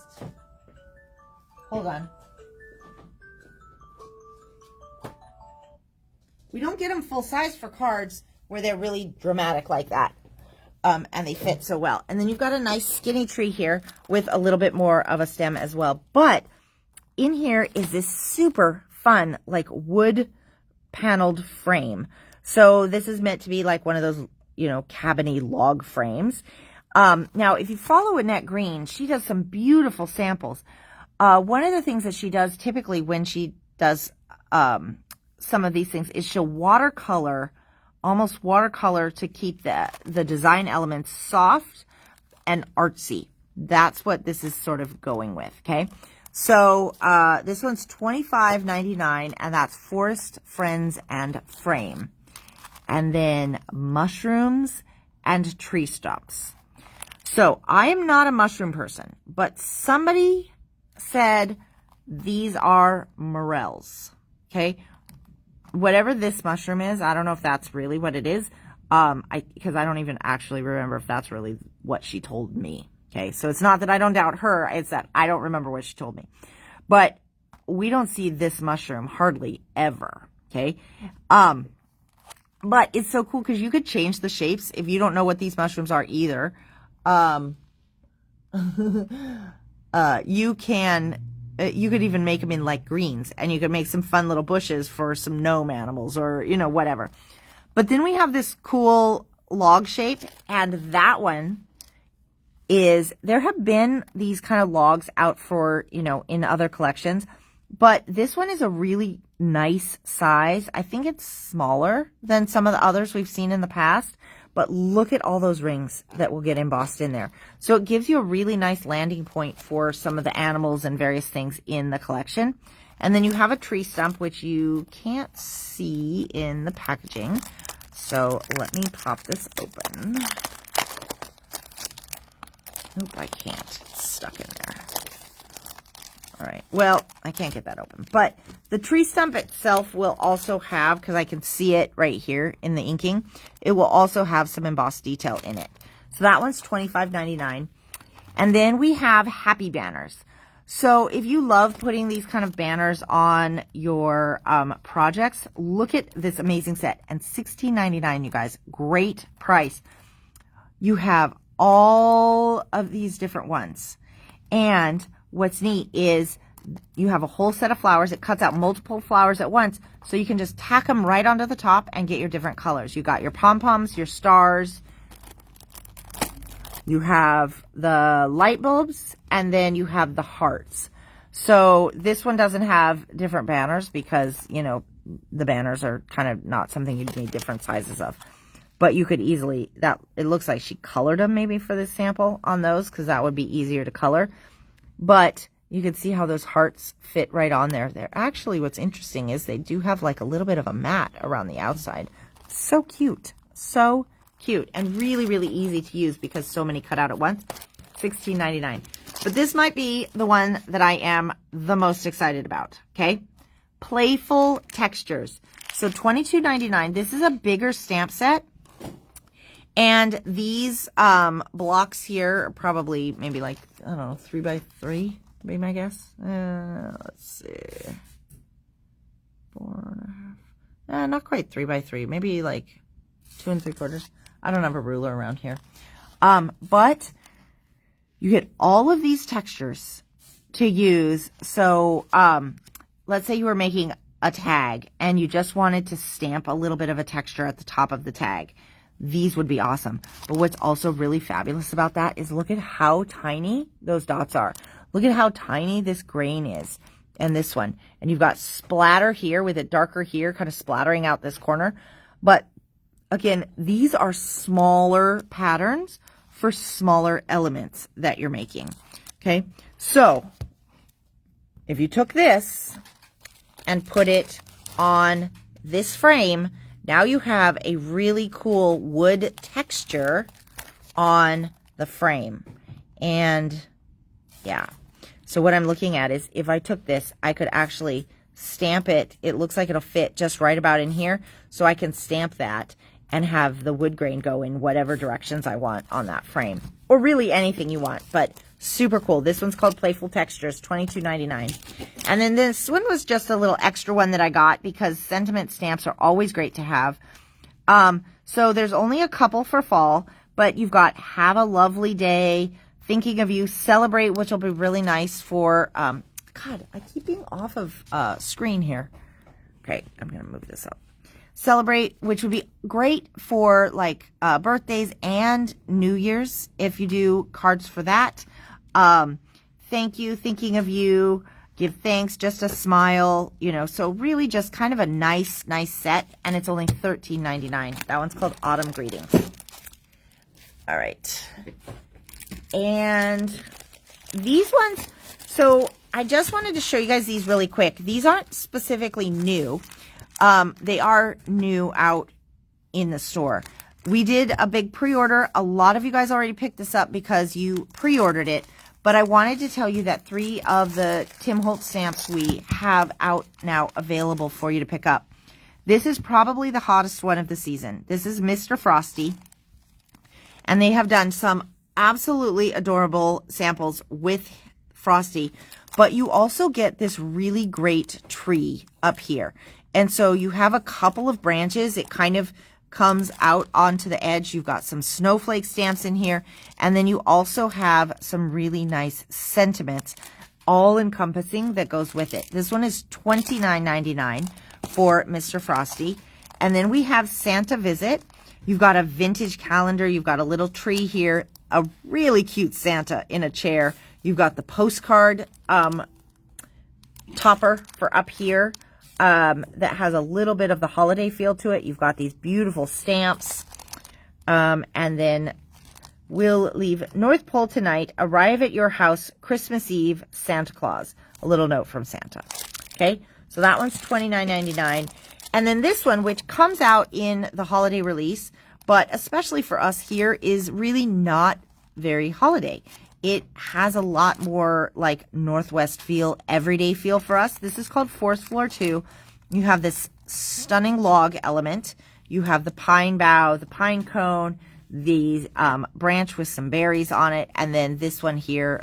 A: Hold on. We don't get them full-size for cards where they're really dramatic like that. And they fit so well. And then you've got a nice skinny tree here with a little bit more of a stem as well. But in here is this super fun, like, wood paneled frame. So this is meant to be like one of those, you know, cabiny log frames. Now, if you follow Annette Green, she does some beautiful samples. One of the things that she does typically when she does some of these things is she'll watercolor, almost watercolor, to keep the design elements soft and artsy. That's what this is sort of going with, okay? So this one's $25.99, and that's Forest Friends and Frame. And then mushrooms and tree stumps. So I am not a mushroom person, but somebody said these are morels, okay? Whatever this mushroom is, I don't know if that's really what it is, because I don't even actually remember if that's really what she told me. Okay, so it's not that I don't doubt her, it's that I don't remember what she told me. But we don't see this mushroom hardly ever, okay? But it's so cool because you could change the shapes if you don't know what these mushrooms are either. You could even make them in like greens, and you could make some fun little bushes for some gnome animals, or, you know, whatever. But then we have this cool log shape, and that one is, there have been these kind of logs out for, you know, in other collections, but this one is a really nice size. I think it's smaller than some of the others we've seen in the past, but look at all those rings that will get embossed in there. So it gives you a really nice landing point for some of the animals and various things in the collection. And then you have a tree stump, which you can't see in the packaging. So let me pop this open. Nope, I can't. It's stuck in there. All right. Well, I can't get that open. But the tree stump itself will also have, because I can see it right here in the inking, it will also have some embossed detail in it. So that one's $25.99. And then we have happy banners. So if you love putting these kind of banners on your projects, look at this amazing set. And $16.99, you guys. Great price. You have all of these different ones. And what's neat is you have a whole set of flowers. It cuts out multiple flowers at once. So you can just tack them right onto the top and get your different colors. You got your pom-poms, your stars. You have the light bulbs, and then you have the hearts. So this one doesn't have different banners because, you know, the banners are kind of not something you'd need different sizes of. But you could easily, it looks like she colored them maybe for this sample on those because that would be easier to color. But you can see how those hearts fit right on there. They're actually, what's interesting is they do have like a little bit of a mat around the outside. So cute. So cute and really, really easy to use because so many cut out at once. $16.99. But this might be the one that I am the most excited about, okay? Playful Textures. So $22.99. This is a bigger stamp set. And these blocks here are probably maybe like, I don't know, 3x3, be my guess. Let's see. 4.5. Not quite 3x3. Maybe like 2 3/4. I don't have a ruler around here. But you get all of these textures to use. So let's say you were making a tag and you just wanted to stamp a little bit of a texture at the top of the tag. These would be awesome. But what's also really fabulous about that is look at how tiny those dots are. Look at how tiny this grain is and this one. And you've got splatter here with it darker here, kind of splattering out this corner. But again, these are smaller patterns for smaller elements that you're making. Okay, so if you took this and put it on this frame, now you have a really cool wood texture on the frame. And yeah, so what I'm looking at is if I took this, I could actually stamp it. It looks like it'll fit just right about in here. So I can stamp that and have the wood grain go in whatever directions I want on that frame. Or really anything you want, but super cool. This one's called Playful Textures, $22.99. And then this one was just a little extra one that I got because sentiment stamps are always great to have. So there's only a couple for fall, but you've got Have a Lovely Day, Thinking of You, Celebrate, which will be really nice for, God, I keep being off of screen here. Okay, I'm going to move this up. Celebrate, which would be great for like birthdays and New Year's if you do cards for that. Thank you, Thinking of You, Give Thanks, Just a Smile, you know, so really just kind of a nice set, and it's only $13.99. That one's called Autumn Greetings. All right. And these ones, so I just wanted to show you guys these really quick. These aren't specifically new. They are new out in the store. We did a big pre-order. A lot of you guys already picked this up because you pre-ordered it. But I wanted to tell you that 3 of the Tim Holtz stamps we have out now available for you to pick up. This is probably the hottest one of the season. This is Mr. Frosty. And they have done some absolutely adorable samples with Frosty. But you also get this really great tree up here. And so you have a couple of branches. It kind of comes out onto the edge. You've got some snowflake stamps in here. And then you also have some really nice sentiments all encompassing that goes with it. This one is $29.99 for Mr. Frosty. And then we have Santa Visit. You've got a vintage calendar. You've got a little tree here. A really cute Santa in a chair. You've got the postcard topper for up here. That has a little bit of the holiday feel to it. You've got these beautiful stamps. And then we'll leave North Pole tonight, arrive at your house Christmas Eve, Santa Claus. A little note from Santa. Okay, so that one's $29.99. And then this one, which comes out in the holiday release, but especially for us here, is really not very holiday. It has a lot more like Northwest feel, everyday feel for us. This is called Forest Floor 2. You have this stunning log element. You have the pine bough, the pine cone, the branch with some berries on it. And then this one here,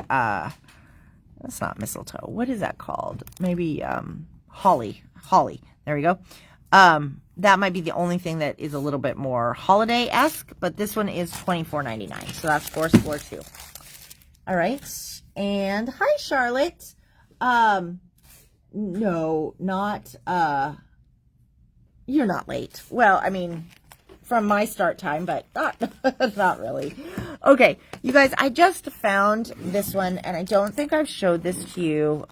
A: That's not mistletoe. What is that called? Maybe holly. Holly. There we go. That might be the only thing that is a little bit more holiday-esque, but this one is $24.99. So that's Force Floor 2. All right. And hi, Charlotte. No, not, you're not late. Well, I mean, from my start time, but not really. Okay, you guys, I just found this one, and I don't think I've showed this to you.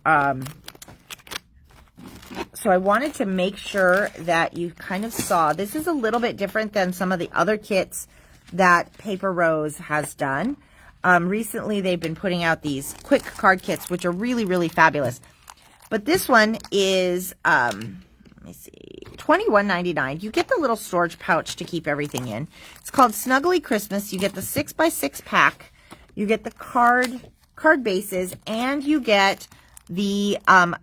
A: So I wanted to make sure that you kind of saw. This is a little bit different than some of the other kits that Paper Rose has done. Recently, they've been putting out these quick card kits, which are really, really fabulous. But this one is, let me see, $21.99. You get the little storage pouch to keep everything in. It's called Snuggly Christmas. You get the 6x6 pack. You get the card bases, and you get the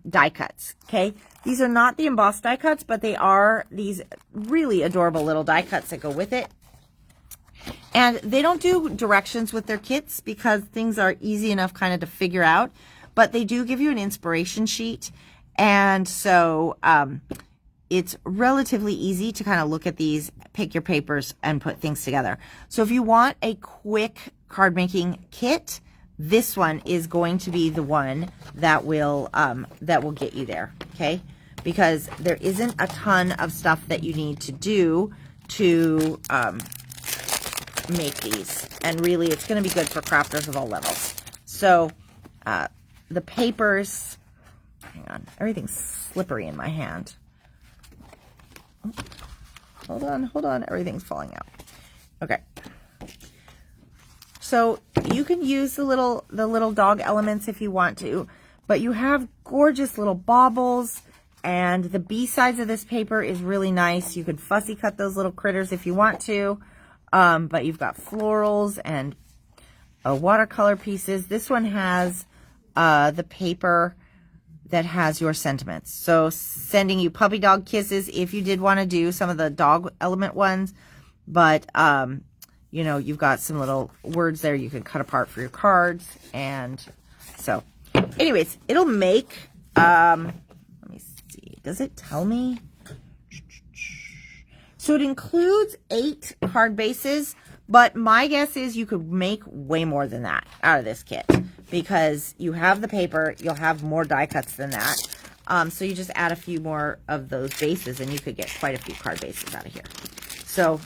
A: die cuts, okay? These are not the embossed die cuts, but they are these really adorable little die cuts that go with it. And they don't do directions with their kits because things are easy enough kind of to figure out, but they do give you an inspiration sheet. And so it's relatively easy to kind of look at these, pick your papers, and put things together. So if you want a quick card making kit, this one is going to be the one that will get you there, okay? Because there isn't a ton of stuff that you need to do to make these. And really, it's going to be good for crafters of all levels. So the papers, hang on, everything's slippery in my hand. Hold on, everything's falling out. Okay. So you can use the little dog elements if you want to, but you have gorgeous little baubles, and the B sides of this paper is really nice. You can fussy cut those little critters if you want to, but you've got florals and watercolor pieces. This one has the paper that has your sentiments. So sending you puppy dog kisses if you did want to do some of the dog element ones, but you know, you've got some little words there you can cut apart for your cards. And so anyways, it'll make, let me see, does it tell me? So it includes 8 card bases, but my guess is you could make way more than that out of this kit because you have the paper, you'll have more die cuts than that. So you just add a few more of those bases and you could get quite a few card bases out of here. So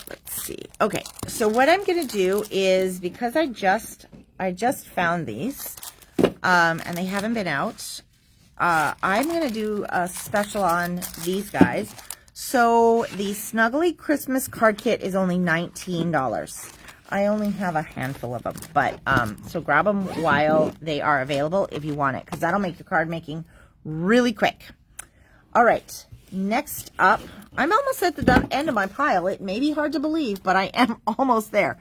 A: let's see. Okay, so what I'm going to do is, because I just found these, and they haven't been out, I'm going to do a special on these guys. So the Snuggly Christmas card kit is only $19. I only have a handful of them, but so grab them while they are available if you want it, because that'll make your card making really quick. All right, next up, I'm almost at the end of my pile. It may be hard to believe, but I am almost there.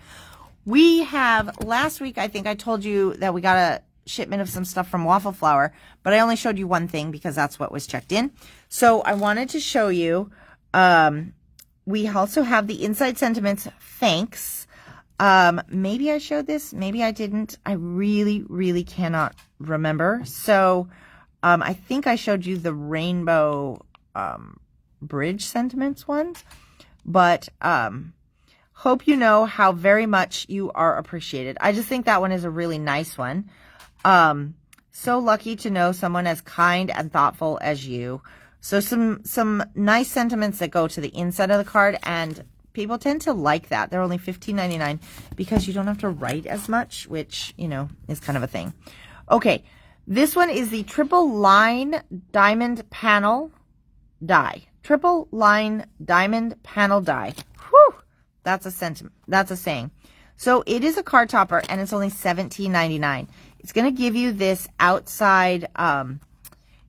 A: We have, last week, I think I told you that we got a shipment of some stuff from Waffle Flower, but I only showed you one thing because that's what was checked in. So I wanted to show you, we also have the Inside Sentiments Thanks. Maybe I showed this, maybe I didn't. I really cannot remember. So I think I showed you the Rainbow Bridge Sentiments ones, but hope you know how very much you are appreciated. I just think that one is a really nice one. So lucky to know someone as kind and thoughtful as you. So some nice sentiments that go to the inside of the card, and people tend to like that. They're only $15.99 because you don't have to write as much, which, you know, is kind of a thing. Okay, this one is the Triple Line Diamond Panel Die. Triple Line Diamond Panel Die. Whew! That's a sentiment. That's a saying. So it is a card topper, and it's only $17.99. It's going to give you this outside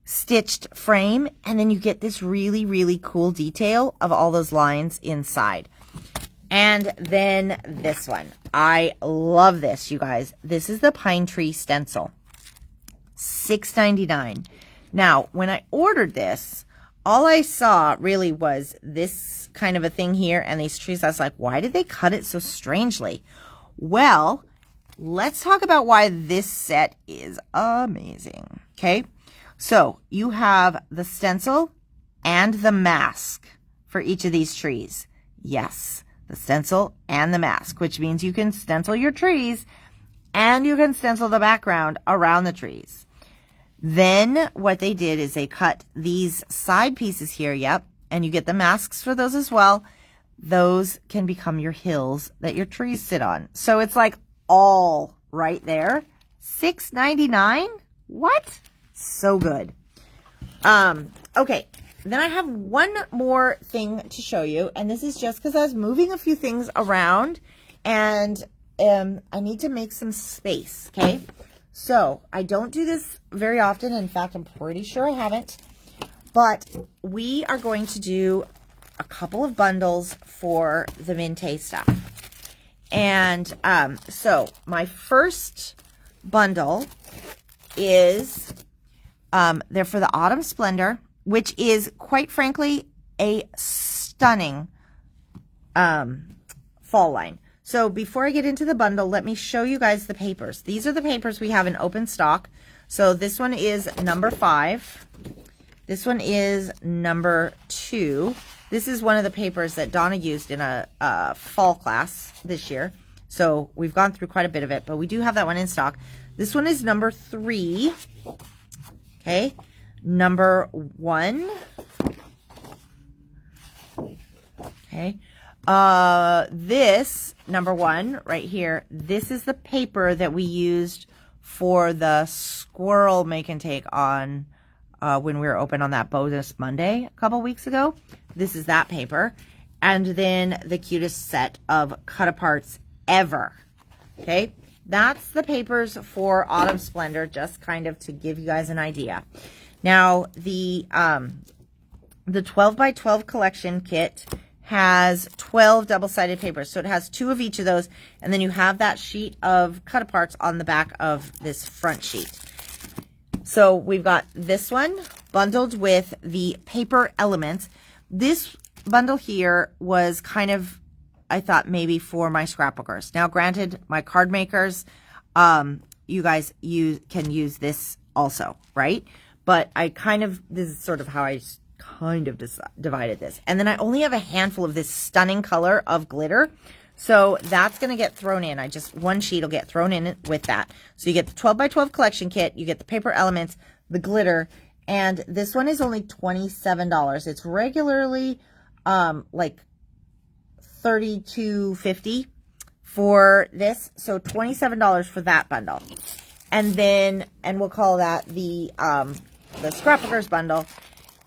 A: stitched frame, and then you get this really cool detail of all those lines inside. And then this one. I love this, you guys. This is the Pine Tree Stencil. $6.99. Now, when I ordered this, all I saw really was this kind of a thing here and these trees. I was like, why did they cut it so strangely? Well, let's talk about why this set is amazing. Okay, so you have the stencil and the mask for each of these trees. Yes, the stencil and the mask, which means you can stencil your trees and you can stencil the background around the trees. Then what they did is they cut these side pieces here, yep, and you get the masks for those as well. Those can become your hills that your trees sit on. So it's like all right there. $6.99? What? So good. Okay. Then I have one more thing to show you, and this is just because I was moving a few things around, and I need to make some space, okay? So I don't do this very often. In fact, I'm pretty sure I haven't. But we are going to do a couple of bundles for the Mintay stuff. And so my first bundle is, they're for the Autumn Splendor, which is, quite frankly, a stunning fall line. So before I get into the bundle, let me show you guys the papers. These are the papers we have in open stock. So this one is number 5. This one is number 2. This is one of the papers that Donna used in a fall class this year. So we've gone through quite a bit of it, but we do have that one in stock. This one is number 3. Okay. Number 1. Okay. This number 1 right here, this is the paper that we used for the squirrel make and take on when we were open on that Bonus Monday a couple weeks ago. This is that paper. And then the cutest set of cut aparts ever. Okay. That's the papers for Autumn Splendor, just kind of to give you guys an idea. Now, the 12 by 12 collection kit has 12 double-sided papers. So it has 2 of each of those. And then you have that sheet of cut aparts on the back of this front sheet. So we've got this one bundled with the paper elements. This bundle here was kind of, I thought, maybe for my scrapbookers. Now, granted, my card makers, you guys can use this also, right? But this is sort of how I kind of divided this. And then I only have a handful of this stunning color of glitter. So that's going to get thrown in. One sheet will get thrown in with that. So you get the 12 by 12 collection kit, you get the paper elements, the glitter, and this one is only $27. It's regularly like $32.50 for this. So $27 for that bundle. And then, we'll call that the Scrapbookers bundle.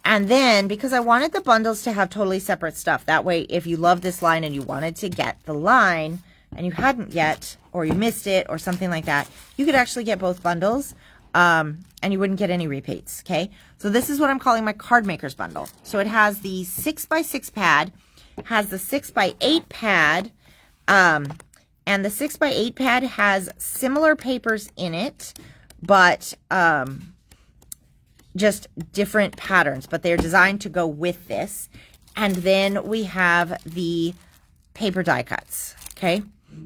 A: And then, because I wanted the bundles to have totally separate stuff, that way if you love this line and you wanted to get the line and you hadn't yet, or you missed it or something like that, you could actually get both bundles and you wouldn't get any repeats, okay? So this is what I'm calling my Card Makers bundle. So it has the 6x6 pad, has the 6x8 pad, and the 6x8 pad has similar papers in it, but just different patterns, but they're designed to go with this. And then we have the paper die cuts, okay?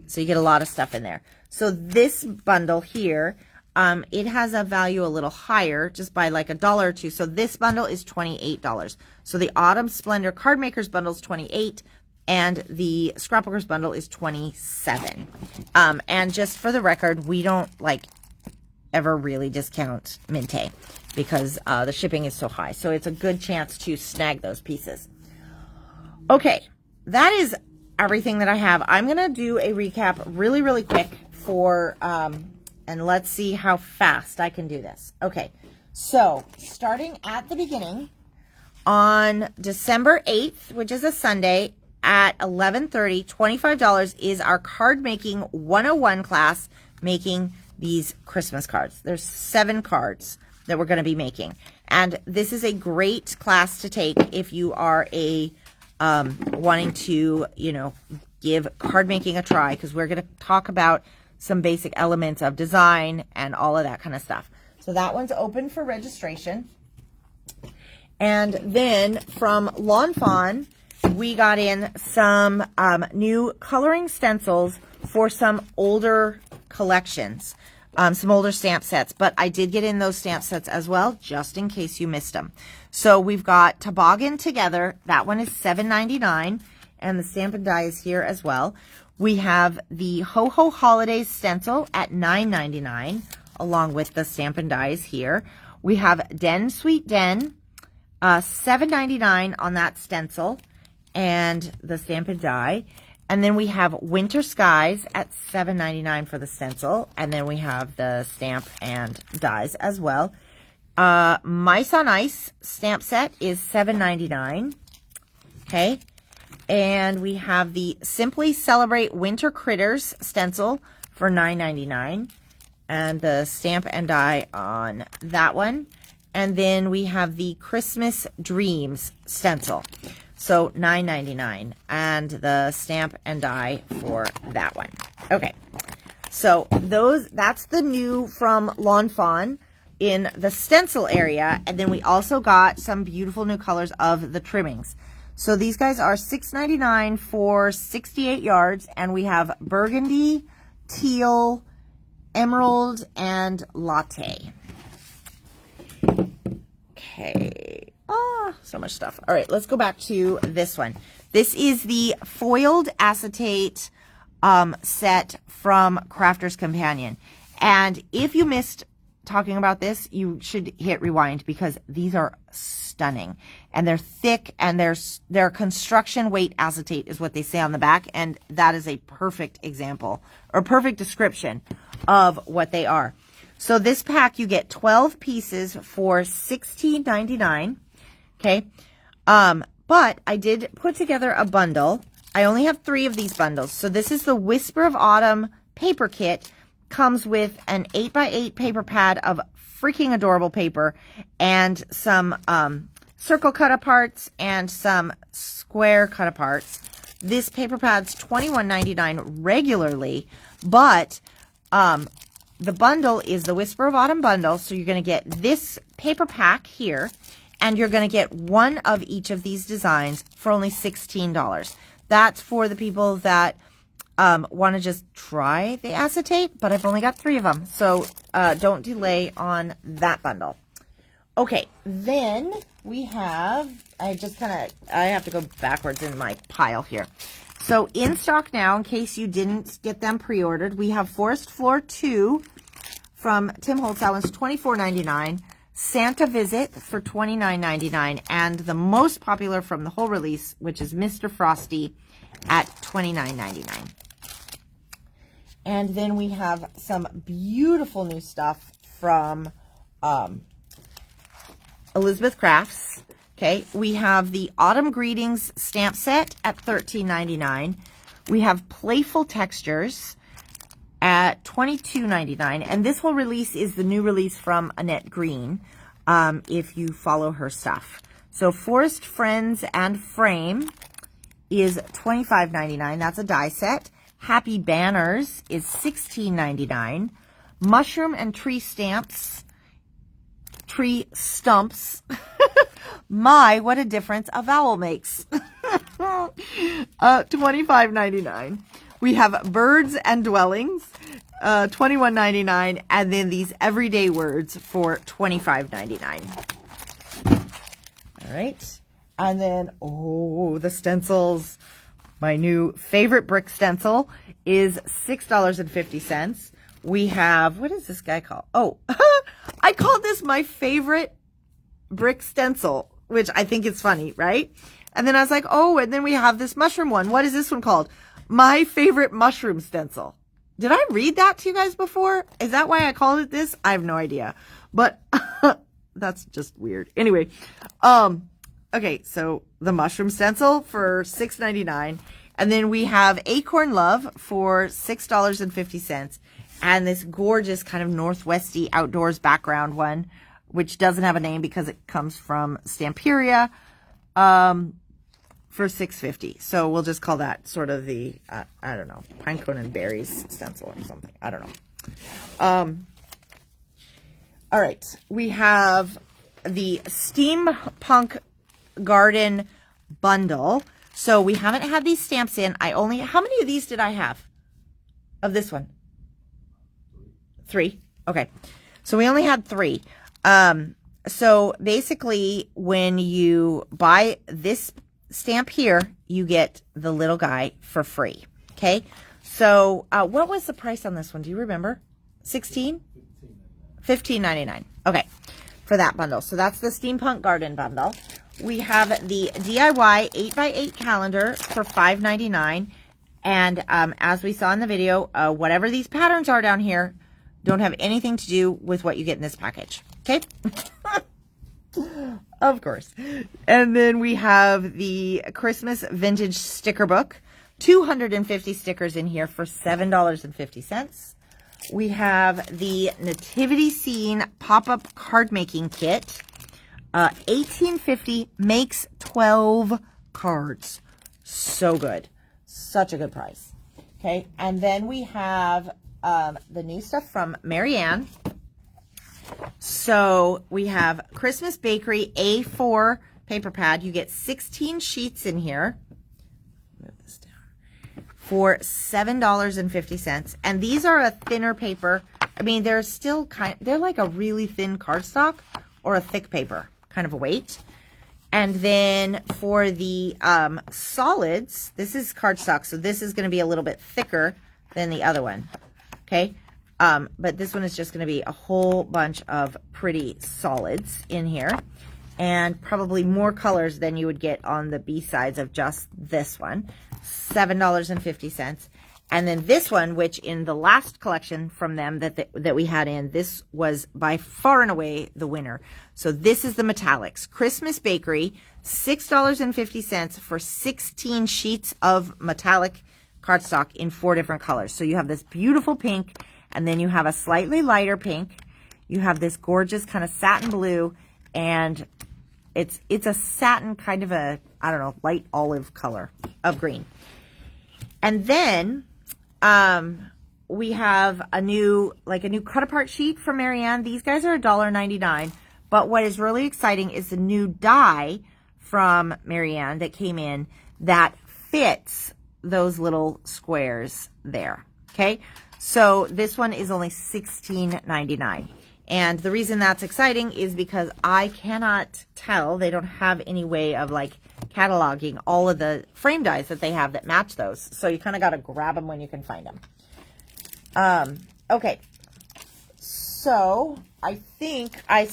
A: So you get a lot of stuff in there. So this bundle here, it has a value a little higher, just by like $1 or $2. So this bundle is $28. So the Autumn Splendor Card Makers bundle is $28, and the Scrapbookers bundle is $27. And just for the record, we don't ever really discount Mintay because the shipping is so high. So it's a good chance to snag those pieces. Okay, that is everything that I have. I'm going to do a recap really, really quick for, and let's see how fast I can do this. Okay, so starting at the beginning, on December 8th, which is a Sunday, at 11:30, $25 is our Card Making 101 class, making these Christmas cards. There's 7 cards that we're going to be making. And this is a great class to take if you are wanting to, give card making a try, because we're going to talk about some basic elements of design and all of that kind of stuff. So that one's open for registration. And then from Lawn Fawn, we got in some new coloring stencils for some older collections, some older stamp sets. But I did get in those stamp sets as well, just in case you missed them. So we've got Toboggan Together. That one is $7.99, and the Stampin' Die is here as well. We have the Ho Ho Holidays stencil at $9.99, along with the Stampin' Dies here. We have Den Sweet Den, $7.99 on that stencil and the Stampin' Die. And then we have Winter Skies at $7.99 for the stencil. And then we have the stamp and dies as well. Mice on Ice stamp set is $7.99. Okay. And we have the Simply Celebrate Winter Critters stencil for $9.99. And the stamp and die on that one. And then we have the Christmas Dreams stencil. So $9.99. And the stamp and die for that one. Okay. So that's the new from Lawn Fawn in the stencil area. And then we also got some beautiful new colors of the trimmings. So these guys are $6.99 for 68 yards. And we have burgundy, teal, emerald, and latte. Okay. So much stuff. All right, let's go back to this one. This is the foiled acetate set from Crafter's Companion. And if you missed talking about this, you should hit rewind because these are stunning. And they're thick, and they're construction weight acetate is what they say on the back. And that is a perfect example or perfect description of what they are. So this pack, you get 12 pieces for $16.99. Okay. But I did put together a bundle. I only have 3 of these bundles. So this is the Whisper of Autumn paper kit. Comes with an 8x8 paper pad of freaking adorable paper and some circle cut aparts and some square cut aparts. This paper pad's $21.99 regularly, but the bundle is the Whisper of Autumn bundle. So you're going to get this paper pack here, and you're going to get one of each of these designs for only $16. That's for the people that want to just try the acetate, but I've only got 3 of them. So don't delay on that bundle. Okay, then we have, I have to go backwards in my pile here. So in stock now, in case you didn't get them pre-ordered, we have Forest Floor 2 from Tim Holtz. That one's $24.99. Santa Visit for $29.99. And the most popular from the whole release, which is Mr. Frosty at $29.99. And then we have some beautiful new stuff from Elizabeth Crafts. Okay, we have the Autumn Greetings stamp set at $13.99. We have Playful Textures at $22.99. And this whole release is the new release from Annette Green, if you follow her stuff. So Forest Friends and Frame is $25.99. That's a die set. Happy Banners is $16.99. Mushroom and Tree Stamps. Tree Stumps. My, what a difference a vowel makes. $25.99. We have Birds and Dwellings, $21.99. And then these Everyday Words for $25.99. All right. And then, the stencils. My new favorite brick stencil is $6.50. We have, what is this guy called? Oh, I called this my favorite brick stencil, which I think is funny, right? And then I was like, and then we have this mushroom one. What is this one called? My favorite mushroom stencil. Did I read that to you guys before? Is that why I called it this? I have no idea. But that's just weird. Anyway, okay, so the mushroom stencil for $6.99. And then we have Acorn Love for $6.50. And this gorgeous kind of Northwesty outdoors background one, which doesn't have a name because it comes from Stamperia, for $6.50. So we'll just call that sort of the, I don't know, Pinecone and Berries stencil or something. I don't know. All right. We have the Steampunk Garden bundle. So we haven't had these stamps in. How many of these did I have? Of this one? 3. Okay. So we only had 3. So basically when you buy this stamp here, you get the little guy for free. Okay. So, what was the price on this one? Do you remember? 16? $15.99. Okay. For that bundle. So that's the Steampunk Garden bundle. We have the DIY 8x8 calendar for $5.99. And as we saw in the video, whatever these patterns are down here don't have anything to do with what you get in this package. Okay? Of course. And then we have the Christmas Vintage Sticker Book. 250 stickers in here for $7.50. We have the Nativity Scene Pop-Up Card Making Kit. $18.50 makes 12 cards. So good. Such a good price. Okay, and then we have the new stuff from Marianne. So we have Christmas Bakery A4 paper pad. You get 16 sheets in here. Move this down. For $7.50. And these are a thinner paper. I mean, they're still they're like a really thin cardstock or a thick paper, kind of a weight. And then for the solids, this is cardstock, so this is going to be a little bit thicker than the other one. Okay, but this one is just going to be a whole bunch of pretty solids in here, and probably more colors than you would get on the B-sides of just this one. $7.50. And then this one, which in the last collection from them that we had in, this was by far and away the winner. So this is the Metallics. Christmas Bakery, $6.50 for 16 sheets of metallic cardstock in 4 different colors. So you have this beautiful pink, and then you have a slightly lighter pink. You have this gorgeous kind of satin blue, and it's a satin kind of a, I don't know, light olive color of green. And then we have a new cut apart sheet from Marianne. These guys are $1.99. But what is really exciting is the new die from Marianne that came in that fits those little squares there. Okay. So this one is only $16.99. And the reason that's exciting is because I cannot tell, they don't have any way of like cataloging all of the frame dies that they have that match those. So you kind of got to grab them when you can find them. Okay. So I think I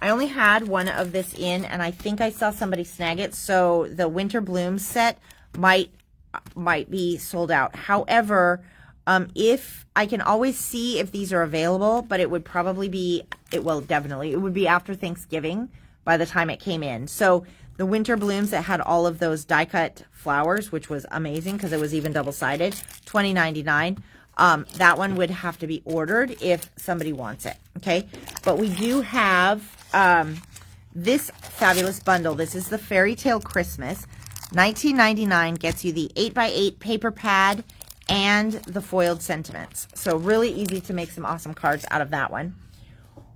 A: only had one of this in, and I think I saw somebody snag it. So the Winter Blooms set might be sold out. However, if I can always see if these are available, but it would probably be, it would be after Thanksgiving by the time it came in. So the Winter Blooms that had all of those die cut flowers, which was amazing because it was even double-sided, $20.99. That one would have to be ordered if somebody wants it. Okay. But we do have, this fabulous bundle. This is the Fairy Tale Christmas. $19.99 gets you the 8x8 paper pad and the foiled sentiments. So really easy to make some awesome cards out of that one.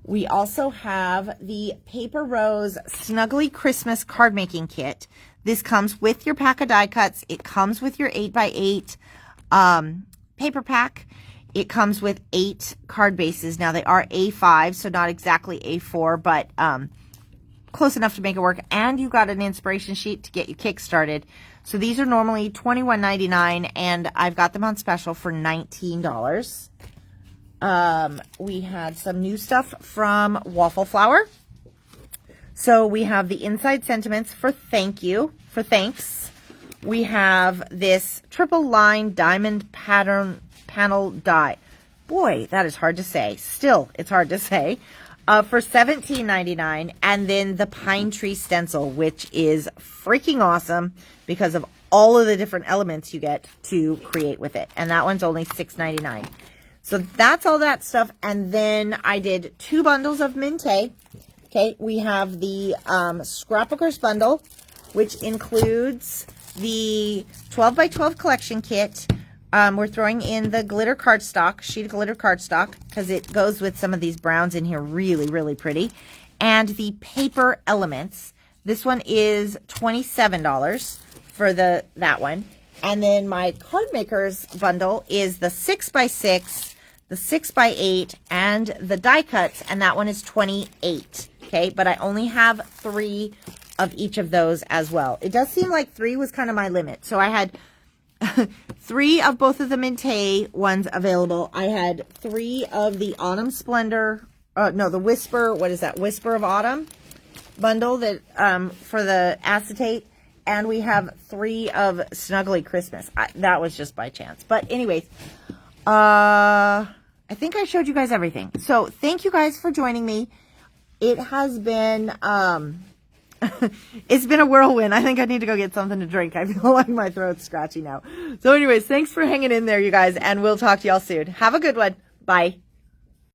A: We also have the Paper Rose Snuggly Christmas card making kit. This comes with your pack of die cuts. It comes with your 8x8 paper pack. It comes with 8 card bases. Now they are A5, so not exactly A4, but close enough to make it work. And you got an inspiration sheet to get you kick-started. So these are normally $21.99, and I've got them on special for $19. We had some new stuff from Waffle Flower. So we have the inside sentiments for thanks. We have this triple line diamond panel die. Boy, that is hard to say. Still, it's hard to say. For $17.99, and then the pine tree stencil, which is freaking awesome because of all of the different elements you get to create with it. And that one's only $6.99. So that's all that stuff. And then I did 2 bundles of Mintay. Okay, we have the Scrapbookers bundle, which includes the 12x12 collection kit. We're throwing in the glitter cardstock, sheet of glitter cardstock, because it goes with some of these browns in here, really, really pretty. And the paper elements. This one is $27 for that one. And then my card makers bundle is the 6x6, the 6x8, and the die cuts, and that one is 28. Okay, but I only have 3 of each of those as well. It does seem like 3 was kind of my limit. So I had 3 of both of the Mintay ones available. I had 3 of the Autumn Splendor, no, the Whisper, what is that? Whisper of Autumn bundle that for the acetate. And we have 3 of Snuggly Christmas. That was just by chance. But anyways, I think I showed you guys everything. So thank you guys for joining me. It has been, it's been a whirlwind. I think I need to go get something to drink. I feel like my throat's scratchy now. So anyways, thanks for hanging in there, you guys. And we'll talk to y'all soon. Have a good one. Bye.